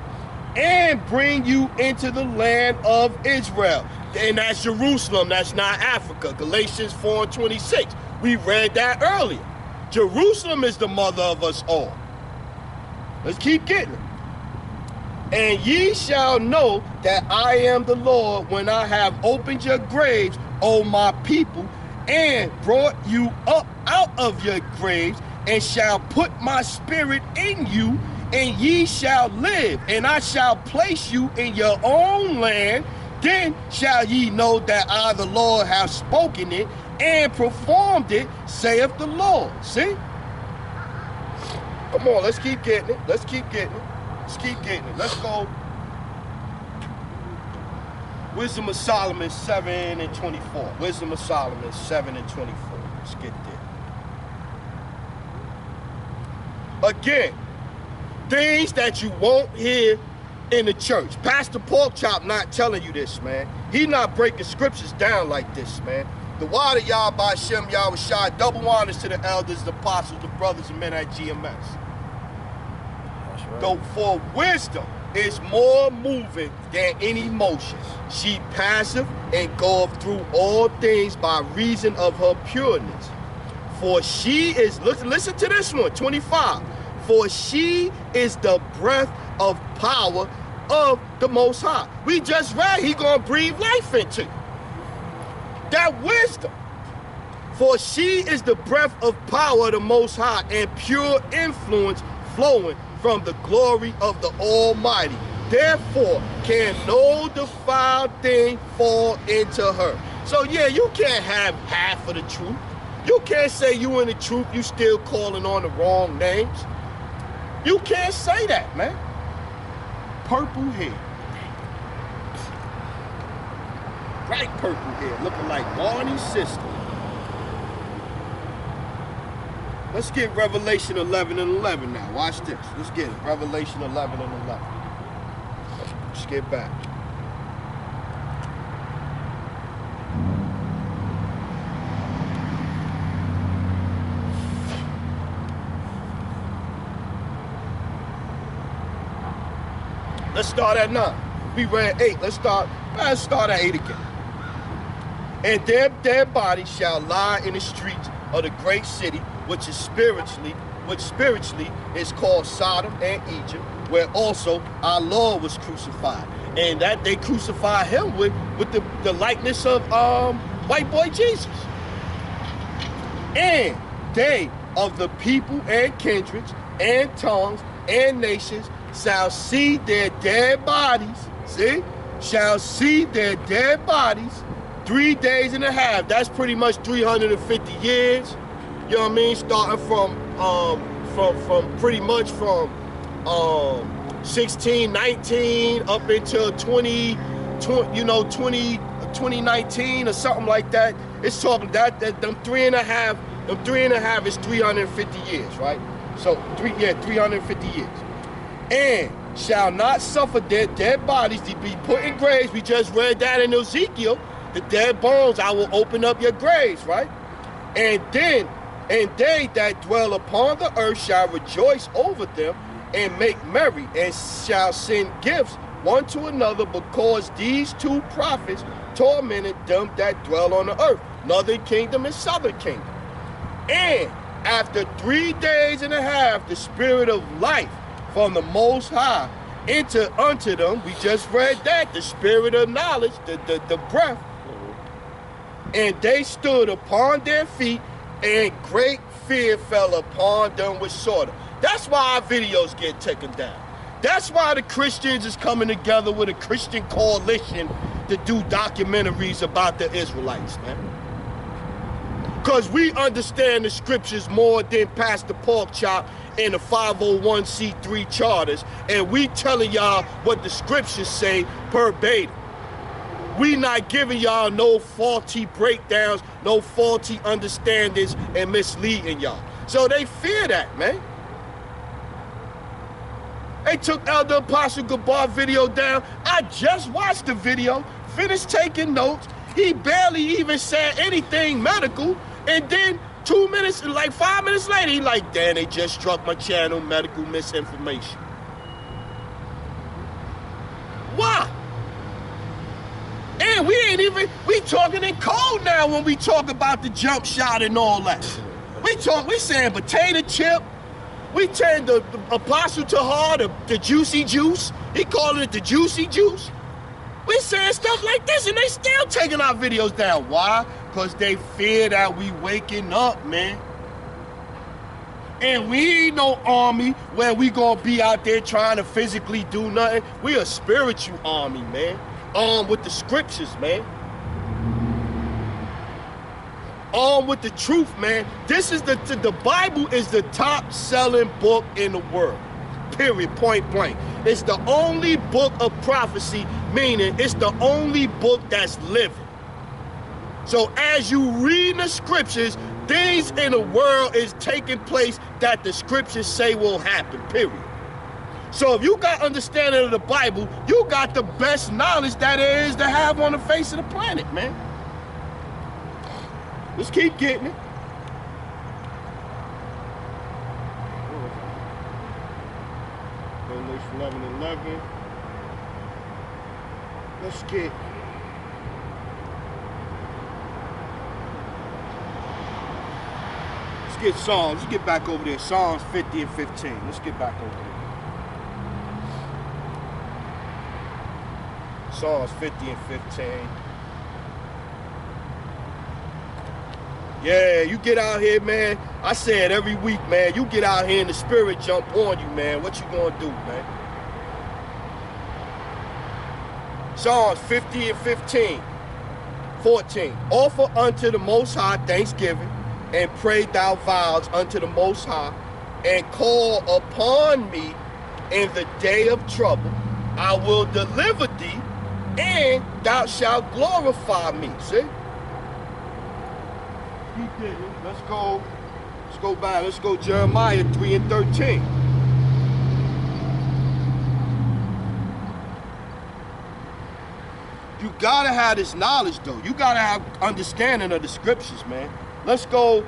and bring you into the land of Israel. And that's Jerusalem, that's not Africa. Galatians 4:26. We read that earlier. Jerusalem is the mother of us all. Let's keep getting it. And ye shall know that I am the Lord when I have opened your graves, O my people, and brought you up out of your graves, and shall put my spirit in you, and ye shall live, and I shall place you in your own land. Then shall ye know that I, the Lord, have spoken it and performed it, saith the Lord. See? Come on, let's keep getting it. Let's keep getting it. Let's keep getting it. Let's go. Wisdom of Solomon 7:24. Wisdom of Solomon 7:24. Let's get there. Again, things that you won't hear in the church. Pastor Porkchop not telling you this, man. He not breaking scriptures down like this, man. The water y'all by Shem Yahushua, double honors to the elders, the apostles, the brothers and men at GMS. That's right. Though for wisdom is more moving than any motion. She passive and goeth through all things by reason of her pureness. For she is, listen to this one, 25. For she is the breath of power of the Most High. We just read he gonna breathe life into you. That wisdom. For she is the breath of power of the Most High, and pure influence flowing from the glory of the Almighty. Therefore can no defiled thing fall into her. So yeah, you can't have half of the truth. You can't say you in the truth, you still calling on the wrong names. You can't say that, man. Purple hair. Bright purple hair, looking like Barney's sister. Let's get Revelation 11 and 11 now. Watch this. Let's get it. Revelation 11 and 11. Let's get back. Let's start at 9. We read 8. Let's start at 8 again. And their dead bodies shall lie in the streets of the great city, which spiritually is called Sodom and Egypt, where also our Lord was crucified. And that they crucified him with the likeness of white boy Jesus. And they of the people and kindreds and tongues and nations shall see their dead bodies, shall see their dead bodies 3 days and a half. That's pretty much 350 years. You know what I mean? Starting from pretty much from 2019 up until 2019 or something like that. It's talking that them three and a half is 350 years, right? So 350 years. And shall not suffer their dead bodies to be put in graves. We just read that in Ezekiel. The dead bones, I will open up your graves, right? And they that dwell upon the earth shall rejoice over them and make merry, and shall send gifts one to another, because these two prophets tormented them that dwell on the earth, northern kingdom and southern kingdom. And after 3 days and a half, the spirit of life from the Most High enter unto them. We just read that, the spirit of knowledge, the breath. And they stood upon their feet, and great fear fell upon them with slaughter. That's why our videos get taken down. That's why the Christians is coming together with a Christian coalition to do documentaries about the Israelites, man. Because we understand the scriptures more than Pastor Porkchop and the 501c3 charters, and we telling y'all what the scriptures say verbatim. We not giving y'all no faulty breakdowns, no faulty understandings, and misleading y'all. So they fear that, man. They took Elder Apostle Gabar video down. I just watched the video, finished taking notes. He barely even said anything medical, and then 2 minutes, like 5 minutes later, he like, damn, they just struck my channel, medical misinformation. Why? And we talking in code now when we talk about the jump shot and all that. We saying potato chip. We turned the Apostle Tahar the juicy juice. He calling it the juicy juice. We saying stuff like this, and they still taking our videos down. Why? Because they fear that we waking up, man. And we ain't no army where we gonna be out there trying to physically do nothing. We a spiritual army, man. Armed with the scriptures, man. Armed with the truth, man. This is the Bible is the top selling book in the world. Period, point blank. It's the only book of prophecy, meaning it's the only book that's living. So as you read the scriptures, things in the world is taking place that the scriptures say will happen, period. So if you got understanding of the Bible, you got the best knowledge that there is to have on the face of the planet, man. Let's keep getting it. Revelation 11:11. Let's get Psalms. Let's get back over there. Psalms 50 and 15. Let's get back over there. Psalms 50 and 15. Yeah, you get out here, man. I say it every week, man. You get out here and the spirit jump on you, man. What you gonna do, man? Psalms 50 and 15. 14. Offer unto the Most High thanksgiving, and pray thou vows unto the Most High, and call upon me in the day of trouble. I will deliver thee, and thou shalt glorify me. See? Let's go Let's go back. Let's go Jeremiah 3 and 13. You gotta have this knowledge though. You gotta have understanding of the scriptures, man. Let's go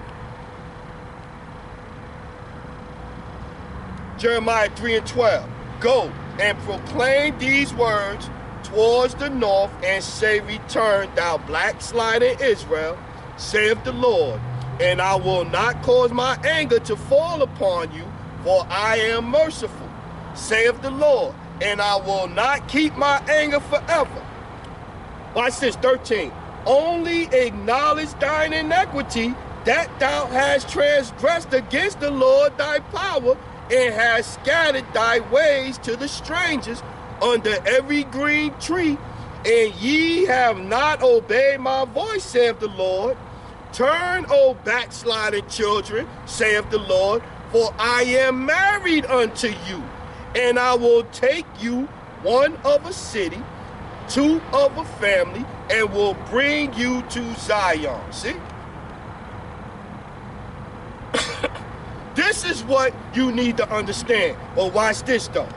Jeremiah 3 and 12. Go and proclaim these words towards the north and say, return, thou backsliding Israel, saith the Lord, and I will not cause my anger to fall upon you, for I am merciful, saith the Lord, and I will not keep my anger forever. Watch this, 13. Only acknowledge thine iniquity, that thou hast transgressed against the Lord thy power, and hast scattered thy ways to the strangers under every green tree, and ye have not obeyed my voice, saith the Lord. Turn, O backsliding children, saith the Lord, for I am married unto you, and I will take you, one of a city, two of a family, and will bring you to Zion. See? This is what you need to understand. Well, watch this though.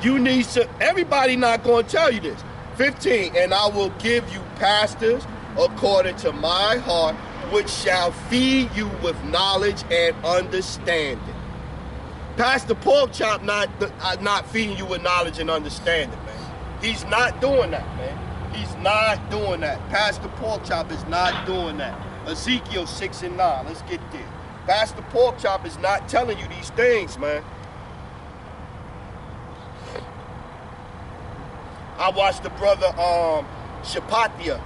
You need to, everybody not going to tell you this. 15, and I will give you pastors according to my heart, which shall feed you with knowledge and understanding. Pastor Porkchop not feeding you with knowledge and understanding, man. He's not doing that, man. He's not doing that. Pastor Porkchop is not doing that. Ezekiel 6 and 9. Let's get there. Pastor Porkchop is not telling you these things, man. I watched the brother Shapatia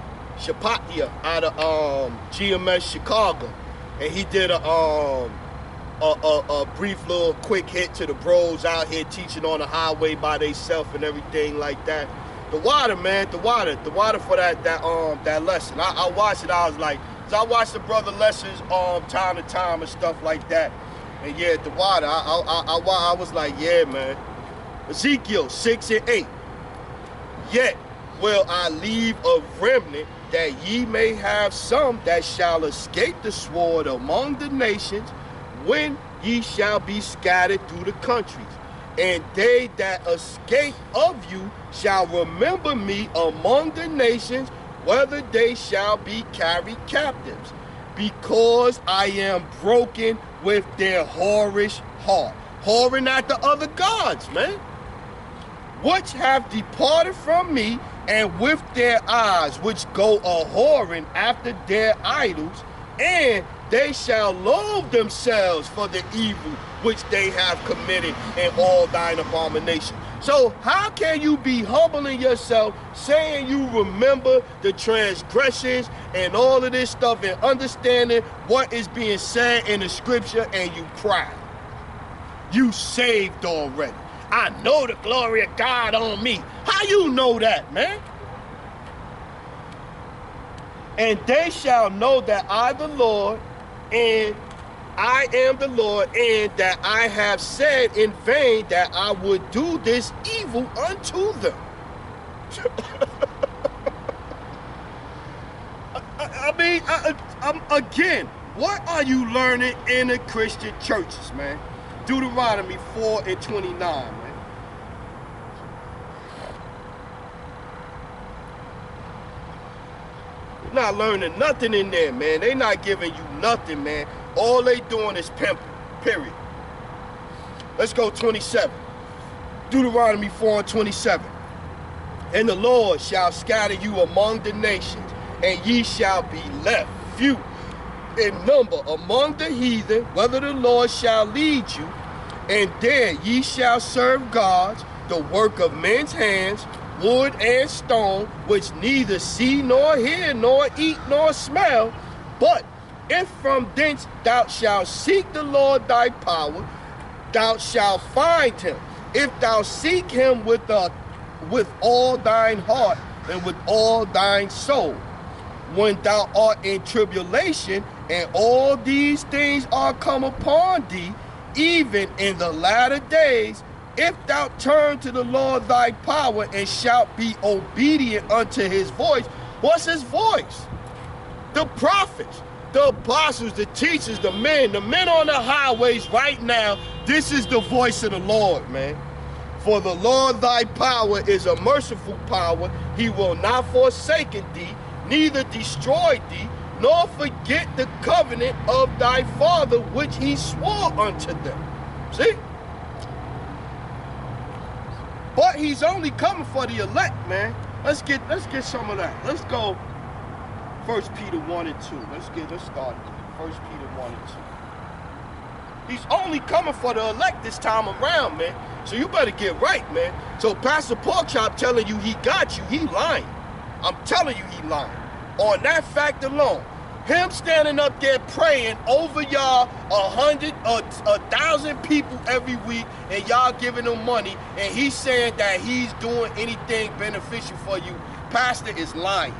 out of GMS Chicago, and he did a brief little quick hit to the bros out here teaching on the highway by theyself and everything like that. The water, man, the water for that lesson. I watched it. I was like, so I watched the brother lessons time to time and stuff like that. And yeah, the water. I was like, yeah, man. Ezekiel 6 and 8. Yet will I leave a remnant, that ye may have some that shall escape the sword among the nations, when ye shall be scattered through the countries. And they that escape of you shall remember me among the nations, whether they shall be carried captives, because I am broken with their whorish heart. Whoring at the other gods, man. Which have departed from me, and with their eyes which go a-whoring after their idols, and they shall loathe themselves for the evil which they have committed in all thine abominations. So how can you be humbling yourself, saying you remember the transgressions and all of this stuff, and understanding what is being said in the scripture, and you proud? You saved already. I know the glory of God on me. How you know that, man? And they shall know that I, the Lord, and I am the Lord, and that I have said in vain that I would do this evil unto them. Again, what are you learning in the Christian churches, man? Deuteronomy 4 and 29, man. You're not learning nothing in there, man. They not giving you nothing, man. All they doing is pimping, period. Let's go 27. Deuteronomy 4 and 27. And the Lord shall scatter you among the nations, and ye shall be left few in number among the heathen, whether the Lord shall lead you, and there ye shall serve gods, the work of men's hands, wood and stone, which neither see nor hear nor eat nor smell. But if from thence thou shalt seek the Lord thy power, thou shalt find him, if thou seek him with all thine heart and with all thine soul. When thou art in tribulation, and all these things are come upon thee, even in the latter days, if thou turn to the Lord thy power, and shalt be obedient unto his voice. What's his voice? The prophets. the apostles, the teachers, the men on the highways right now, this is the voice of the Lord, man. For the Lord thy power is a merciful power. He will not forsake thee, neither destroy thee, nor forget the covenant of thy father, which he swore unto them. See? But he's only coming for the elect, man. Let's get some of that. Let's go 1 Peter 1 and 2. Let's start it. 1 Peter 1 and 2. He's only coming for the elect this time around, man. So you better get right, man. So Pastor Porkchop telling you he got you, he lying. I'm telling you he lying. On that fact alone, him standing up there praying over y'all 100, 1,000 people every week, and y'all giving him money, and he's saying that he's doing anything beneficial for you. Pastor is lying.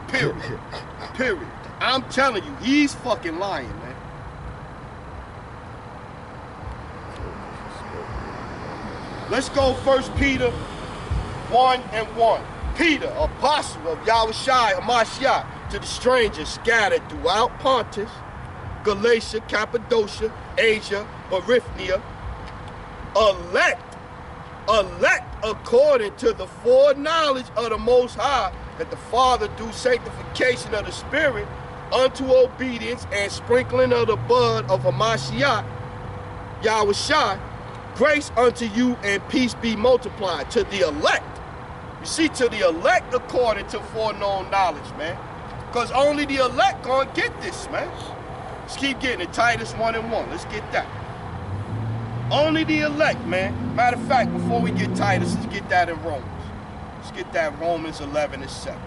Period. Period. I'm telling you, he's fucking lying, man. Let's go 1 Peter 1 and 1. Peter, apostle of Yahushua HaMashiach, to the strangers scattered throughout Pontus, Galatia, Cappadocia, Asia, Bithynia, elect according to the foreknowledge of the Most High, that the Father through sanctification of the Spirit unto obedience and sprinkling of the blood of Hamashiach, Yahushua, grace unto you and peace be multiplied. To the elect. You see, to the elect according to foreknown knowledge, man. Because only the elect gonna get this, man. Let's keep getting it. Titus 1 and 1. Let's get that. Only the elect, man. Matter of fact, before we get Titus, let's get that in Romans. Let's get that Romans 11 and 7.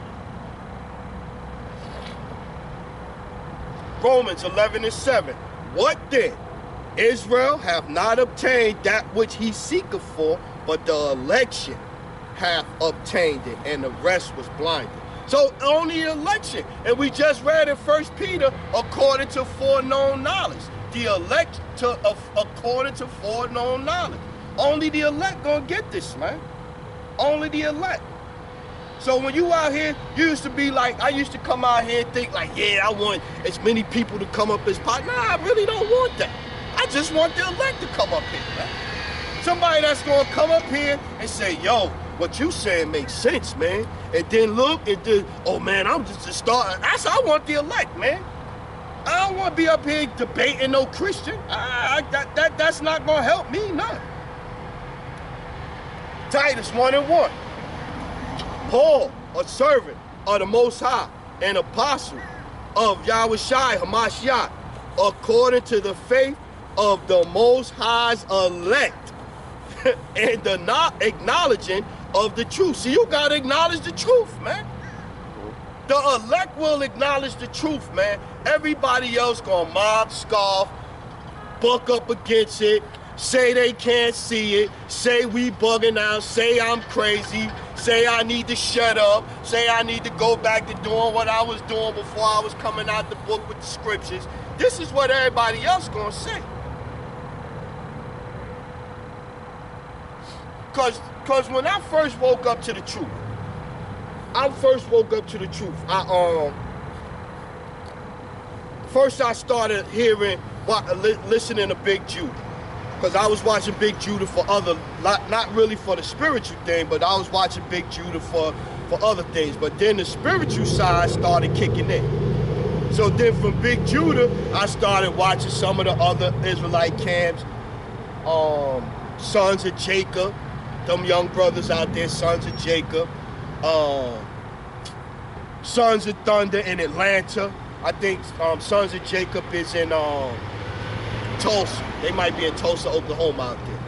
Romans 11 and 7. What then? Israel hath not obtained that which he seeketh for, but the election hath obtained it, and the rest was blinded. So only election. And we just read in 1 Peter, according to foreknown knowledge. The elect according to foreknown knowledge. Only the elect gonna get this, man. Only the elect. So when you out here, you used to be like, I used to come out here and think like, yeah, I want as many people to come up as possible. Nah, I really don't want that. I just want the elect to come up here, man. Somebody that's gonna come up here and say, yo, what you saying makes sense, man. And then look and then, oh man, I'm just starting. I want the elect, man. I don't want to be up here debating no Christian. That's not gonna help me, none. Titus 1 and 1. Paul, a servant of the Most High, an apostle of Yahushua HaMashiach, according to the faith of the Most High's elect, and the not acknowledging of the truth. See, you gotta acknowledge the truth, man. The elect will acknowledge the truth, man. Everybody else gonna mob, scoff, buck up against it, say they can't see it, say we bugging out, say I'm crazy, say I need to shut up, say I need to go back to doing what I was doing before I was coming out the book with the scriptures. This is what everybody else gonna say. Cause when I first woke up to the truth, first I started hearing, listening to Big Judah. Because I was watching Big Judah for other, not really for the spiritual thing, but I was watching Big Judah for other things. But then the spiritual side started kicking in. So then from Big Judah, I started watching some of the other Israelite camps, Sons of Jacob, them young brothers out there, Sons of Jacob, Sons of Thunder in Atlanta. I think Sons of Jacob is in Tulsa. They might be in Tulsa, Oklahoma out there.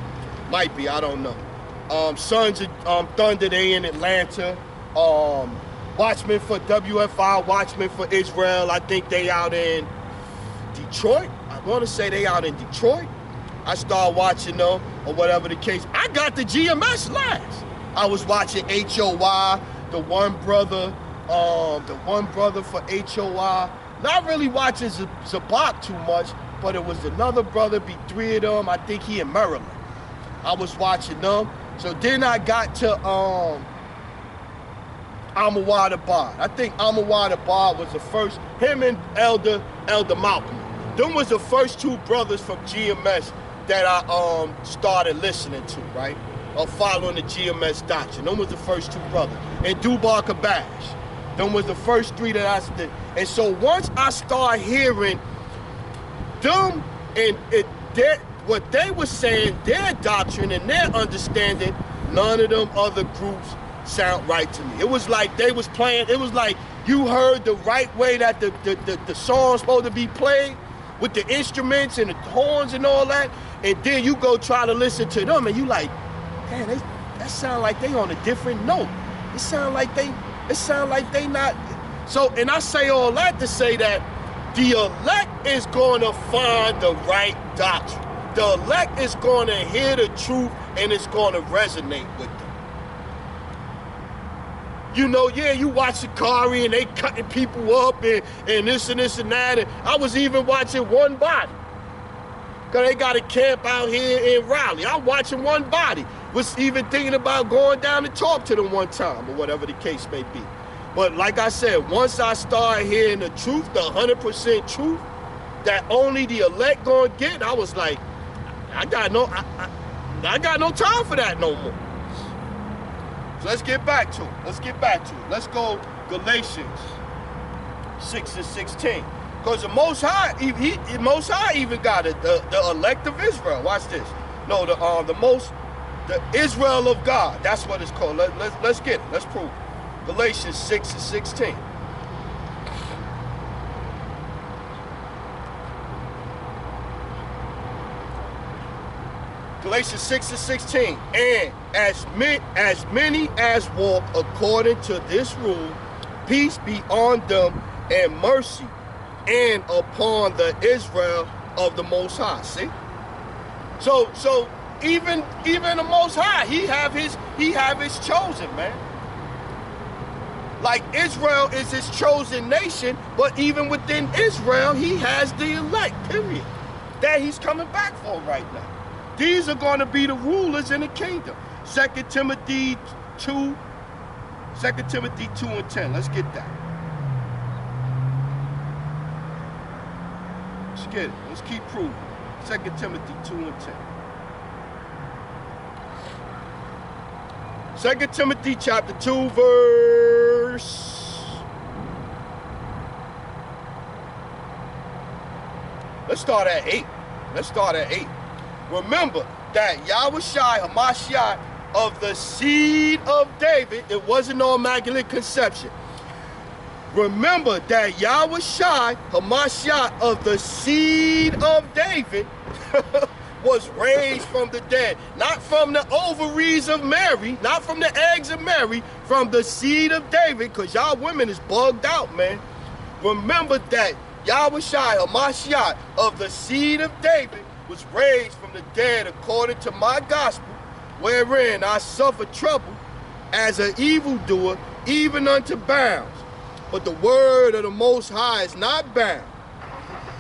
Might be, I don't know. Sons of Thunder, they in Atlanta. Watchmen for WFI, Watchmen for Israel. I think they out in Detroit. I want to say they out in Detroit. I started watching them, or whatever the case. I got the GMS last. I was watching HOY, the one brother for HOY. Not really watching Zabak too much, but it was another brother, be three of them. I think he in Maryland. I was watching them. So then I got to Amawad Abad. I think Amawad Abad was the first, him and Elder Malcolm. Them was the first two brothers from GMS that I started listening to, right? Or following the GMS doctrine. Them was the first two brothers. And Dubar Kabash. Them was the first three that I did. And so once I start hearing them and what they were saying, their doctrine and their understanding, none of them other groups sound right to me. It was like they was playing, it was like you heard the right way that the song's supposed to be played with the instruments and the horns and all that, and then you go try to listen to them and you like, man, that sound like they on a different note. It sound like they not. So, and I say all that to say that the elect is going to find the right doctrine. The elect is going to hear the truth and it's going to resonate with them. You know, yeah, you watch Sakari and they cutting people up and this and this and that. And I was even watching One Body. Because they got a camp out here in Raleigh. I'm watching One Body. Was even thinking about going down and talk to them one time or whatever the case may be. But like I said, once I start hearing the truth, the 100% truth that only the elect gonna get, I was like, I got no time for that no more. So let's get back to it. Let's go Galatians 6:16. Because the Most High, Most High even got it. The elect of Israel. Watch this. No, the Israel of God. That's what it's called. Let's get it. Let's prove it. Galatians 6:16. Galatians 6:16. And as many as walk according to this rule, peace be on them and mercy, and upon the Israel of the Most High. See? So even the Most High, he have his chosen, man. Like Israel is his chosen nation, but even within Israel, he has the elect, period. That he's coming back for right now. These are going to be the rulers in the kingdom. 2 Timothy 2 and 10. Let's get that. Let's get it. Let's keep proving. 2 Timothy 2 and 10. 2 Timothy chapter 2 verse. Let's start at 8. Remember that Yahushua Hamashiach of the seed of David, it wasn't no immaculate conception. Remember that Yahushua Hamashiach of the seed of David was raised from the dead. Not from the ovaries of Mary, not from the eggs of Mary, from the seed of David, because y'all women is bugged out, man. Remember that Yahushua Hamashiach of the seed of David was raised from the dead according to my gospel, wherein I suffer trouble as an evildoer, even unto bounds. But the word of the Most High is not bound.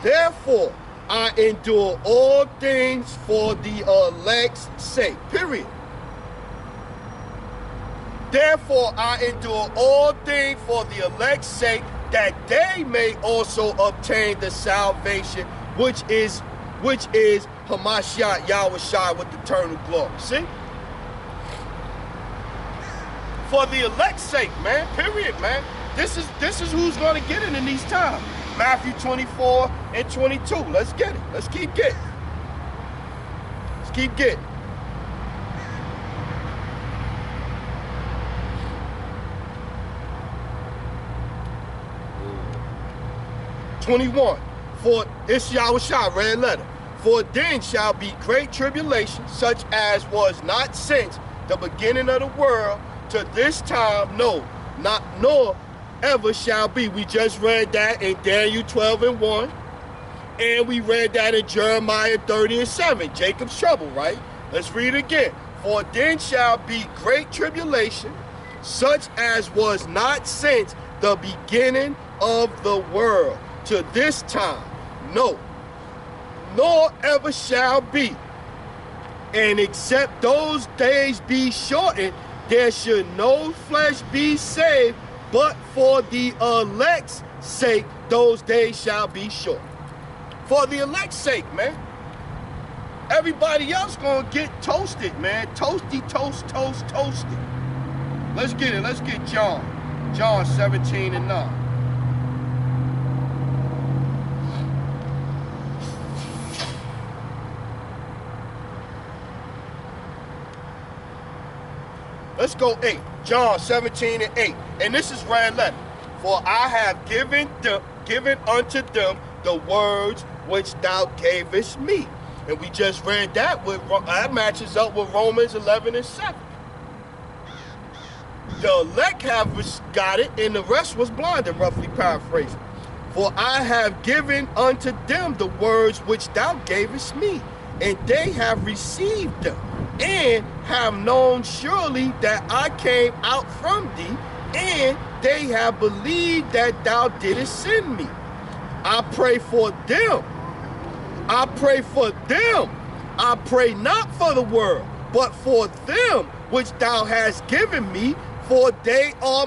Therefore, I endure all things for the elect's sake. Period. Therefore, I endure all things for the elect's sake, that they may also obtain the salvation which is Hamashiach Yahushua with eternal glory. See? For the elect's sake, man. Period, man. This is who's going to get it in these times. Matthew 24 and 22. Let's get it. Let's keep getting. Let's keep getting. "21. For it's Yahushua, red letter. For then shall be great tribulation, such as was not since the beginning of the world to this time, no, not nor ever shall be." We just read that in Daniel 12 and 1. And we read that in Jeremiah 30 and 7. Jacob's trouble, right? Let's read it again. For then shall be great tribulation, such as was not since the beginning of the world to this time, no, nor ever shall be. And except those days be shortened, There should no flesh be saved, but for the elect's sake, those days shall be short. For the elect's sake, man. Everybody else gonna get toasted, man. Toasty, toast, toast, toasted. Let's get it. Let's get John. John 17 and 9. Let's go 8. John 17 and 8. And this is red letter. For I have given unto them the words which thou gavest me. And we just read that. That matches up with Romans 11 and 7. The elect have got it, and the rest was blinded, roughly paraphrasing. For I have given unto them the words which thou gavest me, and they have received them, and have known surely that I came out from thee, and they have believed that thou didst send me. I pray for them. I pray for them. I pray not for the world, but for them which thou hast given me, for they are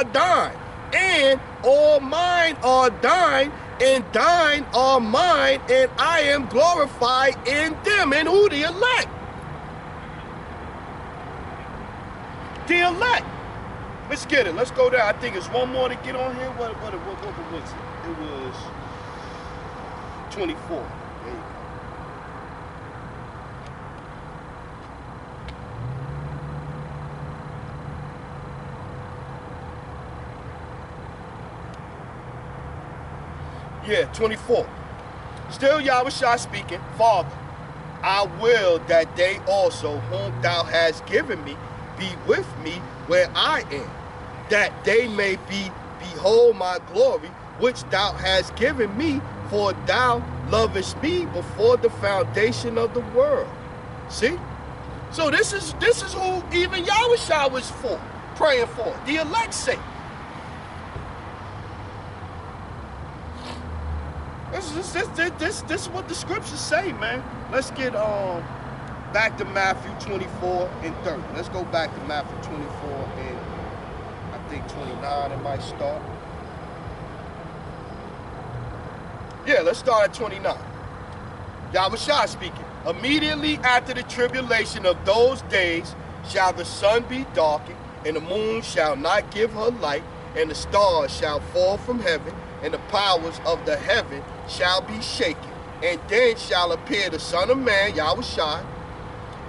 thine, and all mine are thine, and thine are mine, and I am glorified in them. And who? The elect. The elect. Let's get it. Let's go there. I think it's one more to get on here. What was it? It was 24. There you go. Yeah, 24. Still Yahushua speaking, Father, I will that they also whom thou hast given me be with me where I am, that they may behold my glory, which thou hast given me, for thou lovest me before the foundation of the world. See? So this is who even Yahushua was for, praying for, the elect's sake. This is what the scriptures say, man. Let's get back to Matthew 24 and 30. Let's go back to Matthew 24 and I think 29 it might start. Yeah, let's start at 29. Yahushua speaking. Immediately after the tribulation of those days shall the sun be darkened, and the moon shall not give her light, and the stars shall fall from heaven, and the powers of the heaven shall be shaken. And then shall appear the Son of Man, Yahushua,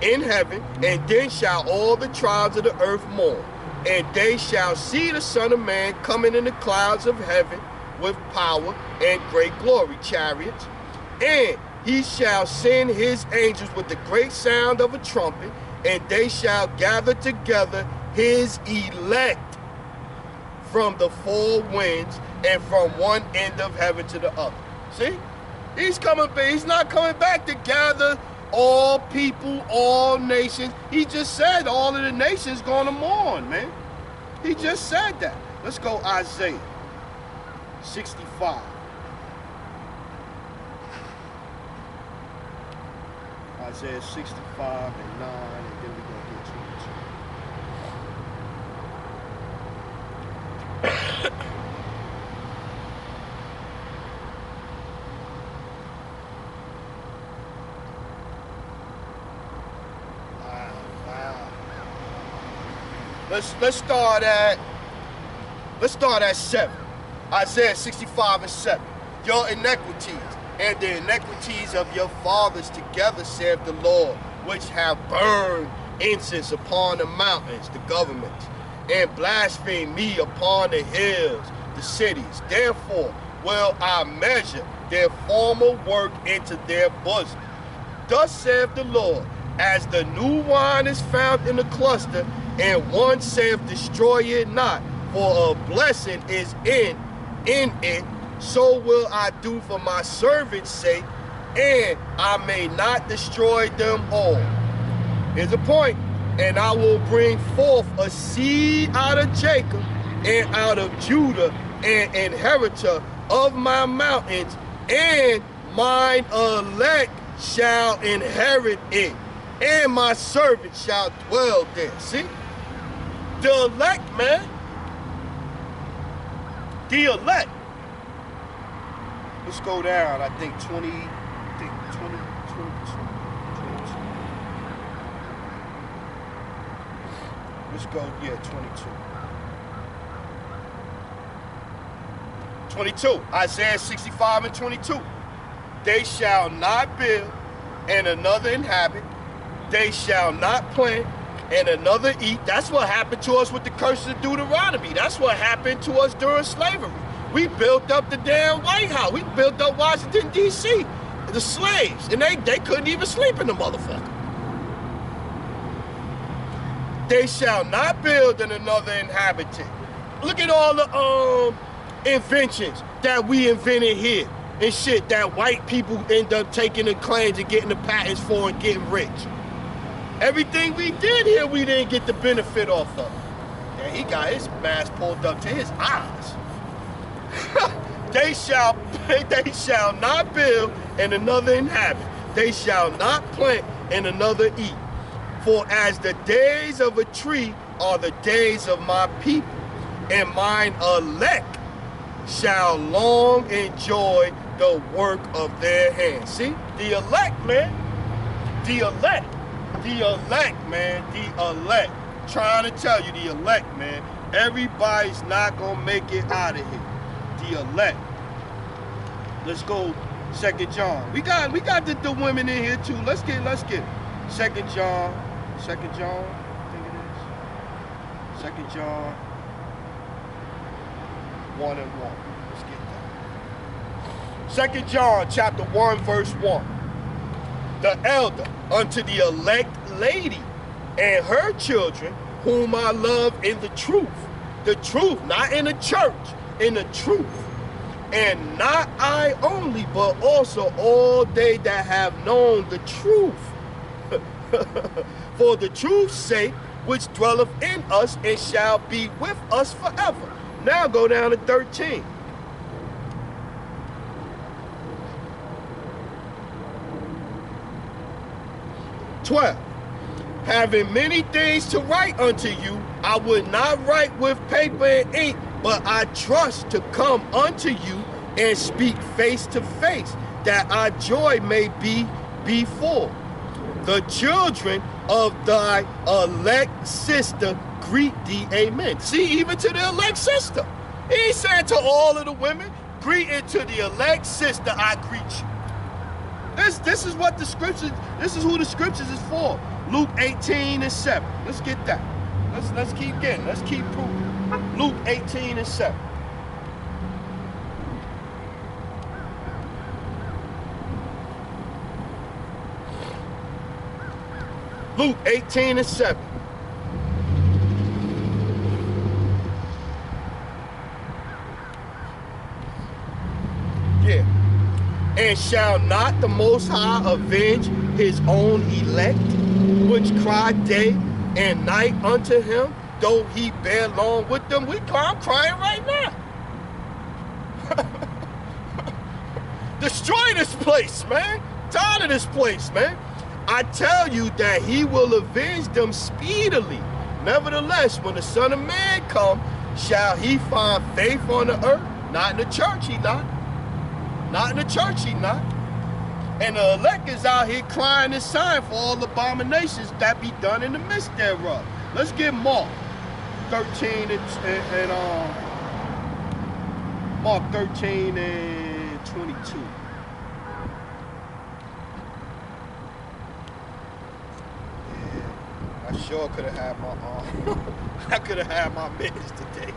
in heaven, and then shall all the tribes of the earth mourn. And they shall see the Son of Man coming in the clouds of heaven with power and great glory, chariots. And he shall send his angels with the great sound of a trumpet, and they shall gather together his elect from the four winds and from one end of heaven to the other. See? He's not coming back to gather all people, all nations. He just said all of the nations going to mourn, man. He just said that. Let's go Isaiah 65. Isaiah 65 and 9, and then we're going to get to it. Let's start at 7. Isaiah 65 and 7. Your iniquities and the iniquities of your fathers together, saith the Lord, which have burned incense upon the mountains, the governments, and blasphemed me upon the hills, the cities. Therefore will I measure their former work into their bosom. Thus saith the Lord, as the new wine is found in the cluster, and one saith, destroy it not, for a blessing is in it, so will I do for my servant's sake, and I may not destroy them all. Here's a point. And I will bring forth a seed out of Jacob, and out of Judah, an inheritor of my mountains, and mine elect shall inherit it, and my servant shall dwell there. See? The elect, man. The elect. Let's go down, I think 20, I think 20, 22. Let's go, yeah, 22. 22, Isaiah 65 and 22. They shall not build and another inhabit. They shall not plant and another eat. That's what happened to us with the curses of Deuteronomy. That's what happened to us during slavery. We built up the damn White House. We built up Washington, D.C. The slaves. And they couldn't even sleep in the motherfucker. They shall not build and another inhabit it. Look at all the inventions that we invented here and shit that white people end up taking the claims and getting the patents for and getting rich. Everything we did here, we didn't get the benefit off of. And he got his mask pulled up to his eyes. They shall not build and another inhabit. They shall not plant and another eat. For as the days of a tree are the days of my people, and mine elect shall long enjoy the work of their hands. See, the elect, man. The elect. The elect, man. The elect. Trying to tell you, the elect, man. Everybody's not gonna make it out of here. The elect. Let's go 2 John. We got the women in here too. Let's get 2 John. 2 John, I think it is. 2 John 1 and 1. Let's get that. 2 John chapter 1 verse 1. The elder unto the elect lady and her children whom I love in the truth. The truth, not in the church, in the truth. And not I only, but also all they that have known the truth. For the truth's sake, which dwelleth in us and shall be with us forever. Now go down to 13. Having many things to write unto you, I would not write with paper and ink, but I trust to come unto you and speak face to face, that our joy may be full. The children of thy elect sister greet thee, amen. See, even to the elect sister. He ain't saying to all of the women, greeting to the elect sister, I greet you. This is what the scriptures, this is who the scriptures is for. Luke 18 and 7. Let's get that. Let's keep getting, let's keep proving. Luke 18 and 7. Luke 18 and 7. Yeah. And shall not the Most High avenge his own elect, which cry day and night unto him, though he bear long with them? I'm crying right now. Destroy this place, man. Tired of this place, man. I tell you that he will avenge them speedily. Nevertheless, when the Son of Man come, shall he find faith on the earth? Not in the church, he not. Not in the church, he not. And the elect is out here crying and sighing for all abominations that be done in the midst thereof. Let's get Mark 13 and Mark 13 and 22. I sure could have had my I could have had my minutes today.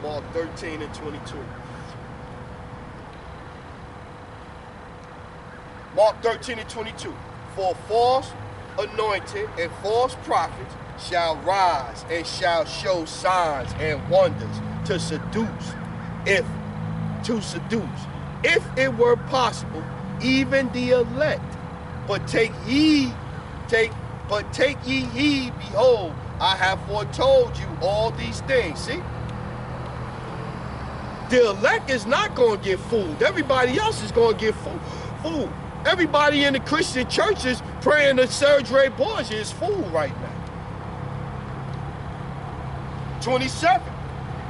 Mark 13 and 22. Mark 13 and 22. For false anointed and false prophets shall rise and shall show signs and wonders to seduce, if it were possible, even the elect. But take ye heed, behold, I have foretold you all these things. See? The elect is not going to get fooled. Everybody else is going to get fooled. Everybody in the Christian churches praying to Serge Ray Borgia is fooled right now. 27.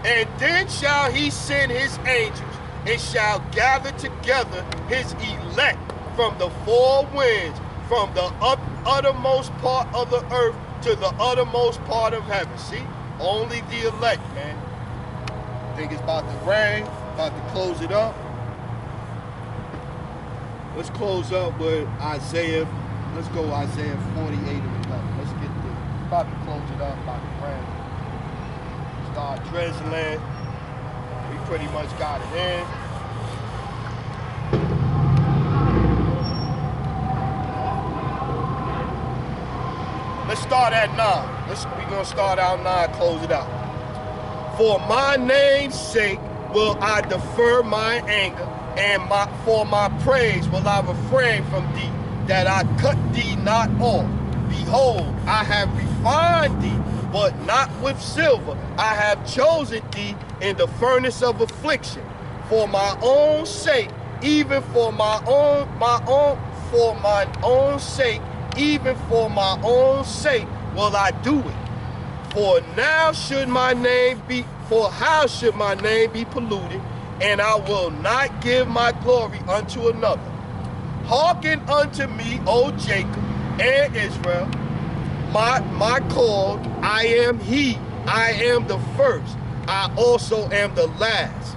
And then shall he send his angels, and shall gather together his elect from the four winds, from the uttermost part of the earth to the uttermost part of heaven. See, only the elect, man. I think it's about to rain, about to close it up. Let's close up with Isaiah. Let's go Isaiah 48 and 11. Let's get this. About to close it up, about to rain. Start drizzling. We pretty much got it in. Let's start at 9. We're gonna start out 9, close it out. For my name's sake will I defer my anger, and for my praise will I refrain from thee, that I cut thee not off. Behold, I have refined thee, but not with silver. I have chosen thee in the furnace of affliction. For my own sake, even for my own sake, even for my own sake will I do it. For how should my name be polluted, and I will not give my glory unto another. Hearken unto me, O Jacob and Israel, my called, I am he, I am the first, I also am the last.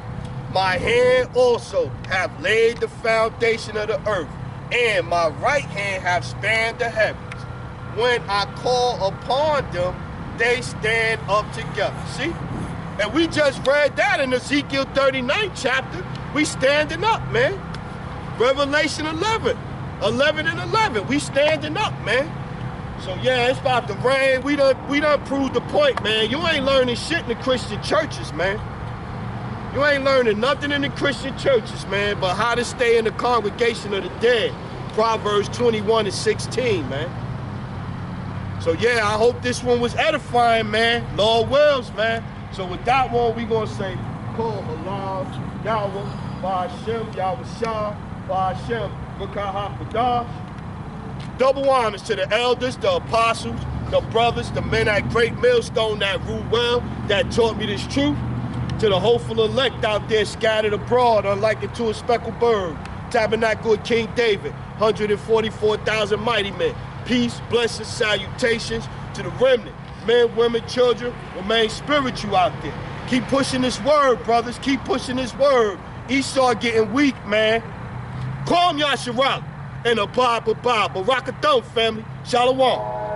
My hand also hath laid the foundation of the earth, and my right hand hath spanned the heavens. When I call upon them, they stand up together. See? And we just read that in Ezekiel 39th chapter. We standing up, man. Revelation 11 and 11. We standing up, man. So yeah, it's about to rain. We done proved the point, man. You ain't learning shit in the Christian churches, man. You ain't learning nothing in the Christian churches, man, but how to stay in the congregation of the dead. Proverbs 21 and 16, man. So yeah, I hope this one was edifying, man. Lord wills, man. So with that one, we gonna say, Kol Halam, Yahweh, Ba'ashem, Yahweh Shah, Ba'ashem, B'kah HaKadosh. Double honors to the elders, the apostles, the brothers, the men at Great Millstone that ruled well, that taught me this truth. To the hopeful elect out there scattered abroad, unlike it to a speckled bird. Tabernacle of King David, 144,000 mighty men. Peace, blessings, salutations to the remnant. Men, women, children, remain spiritual out there. Keep pushing this word, brothers. Keep pushing this word. Esau getting weak, man. Call him Yasharala and Abba, Barakathon, family. Shalom.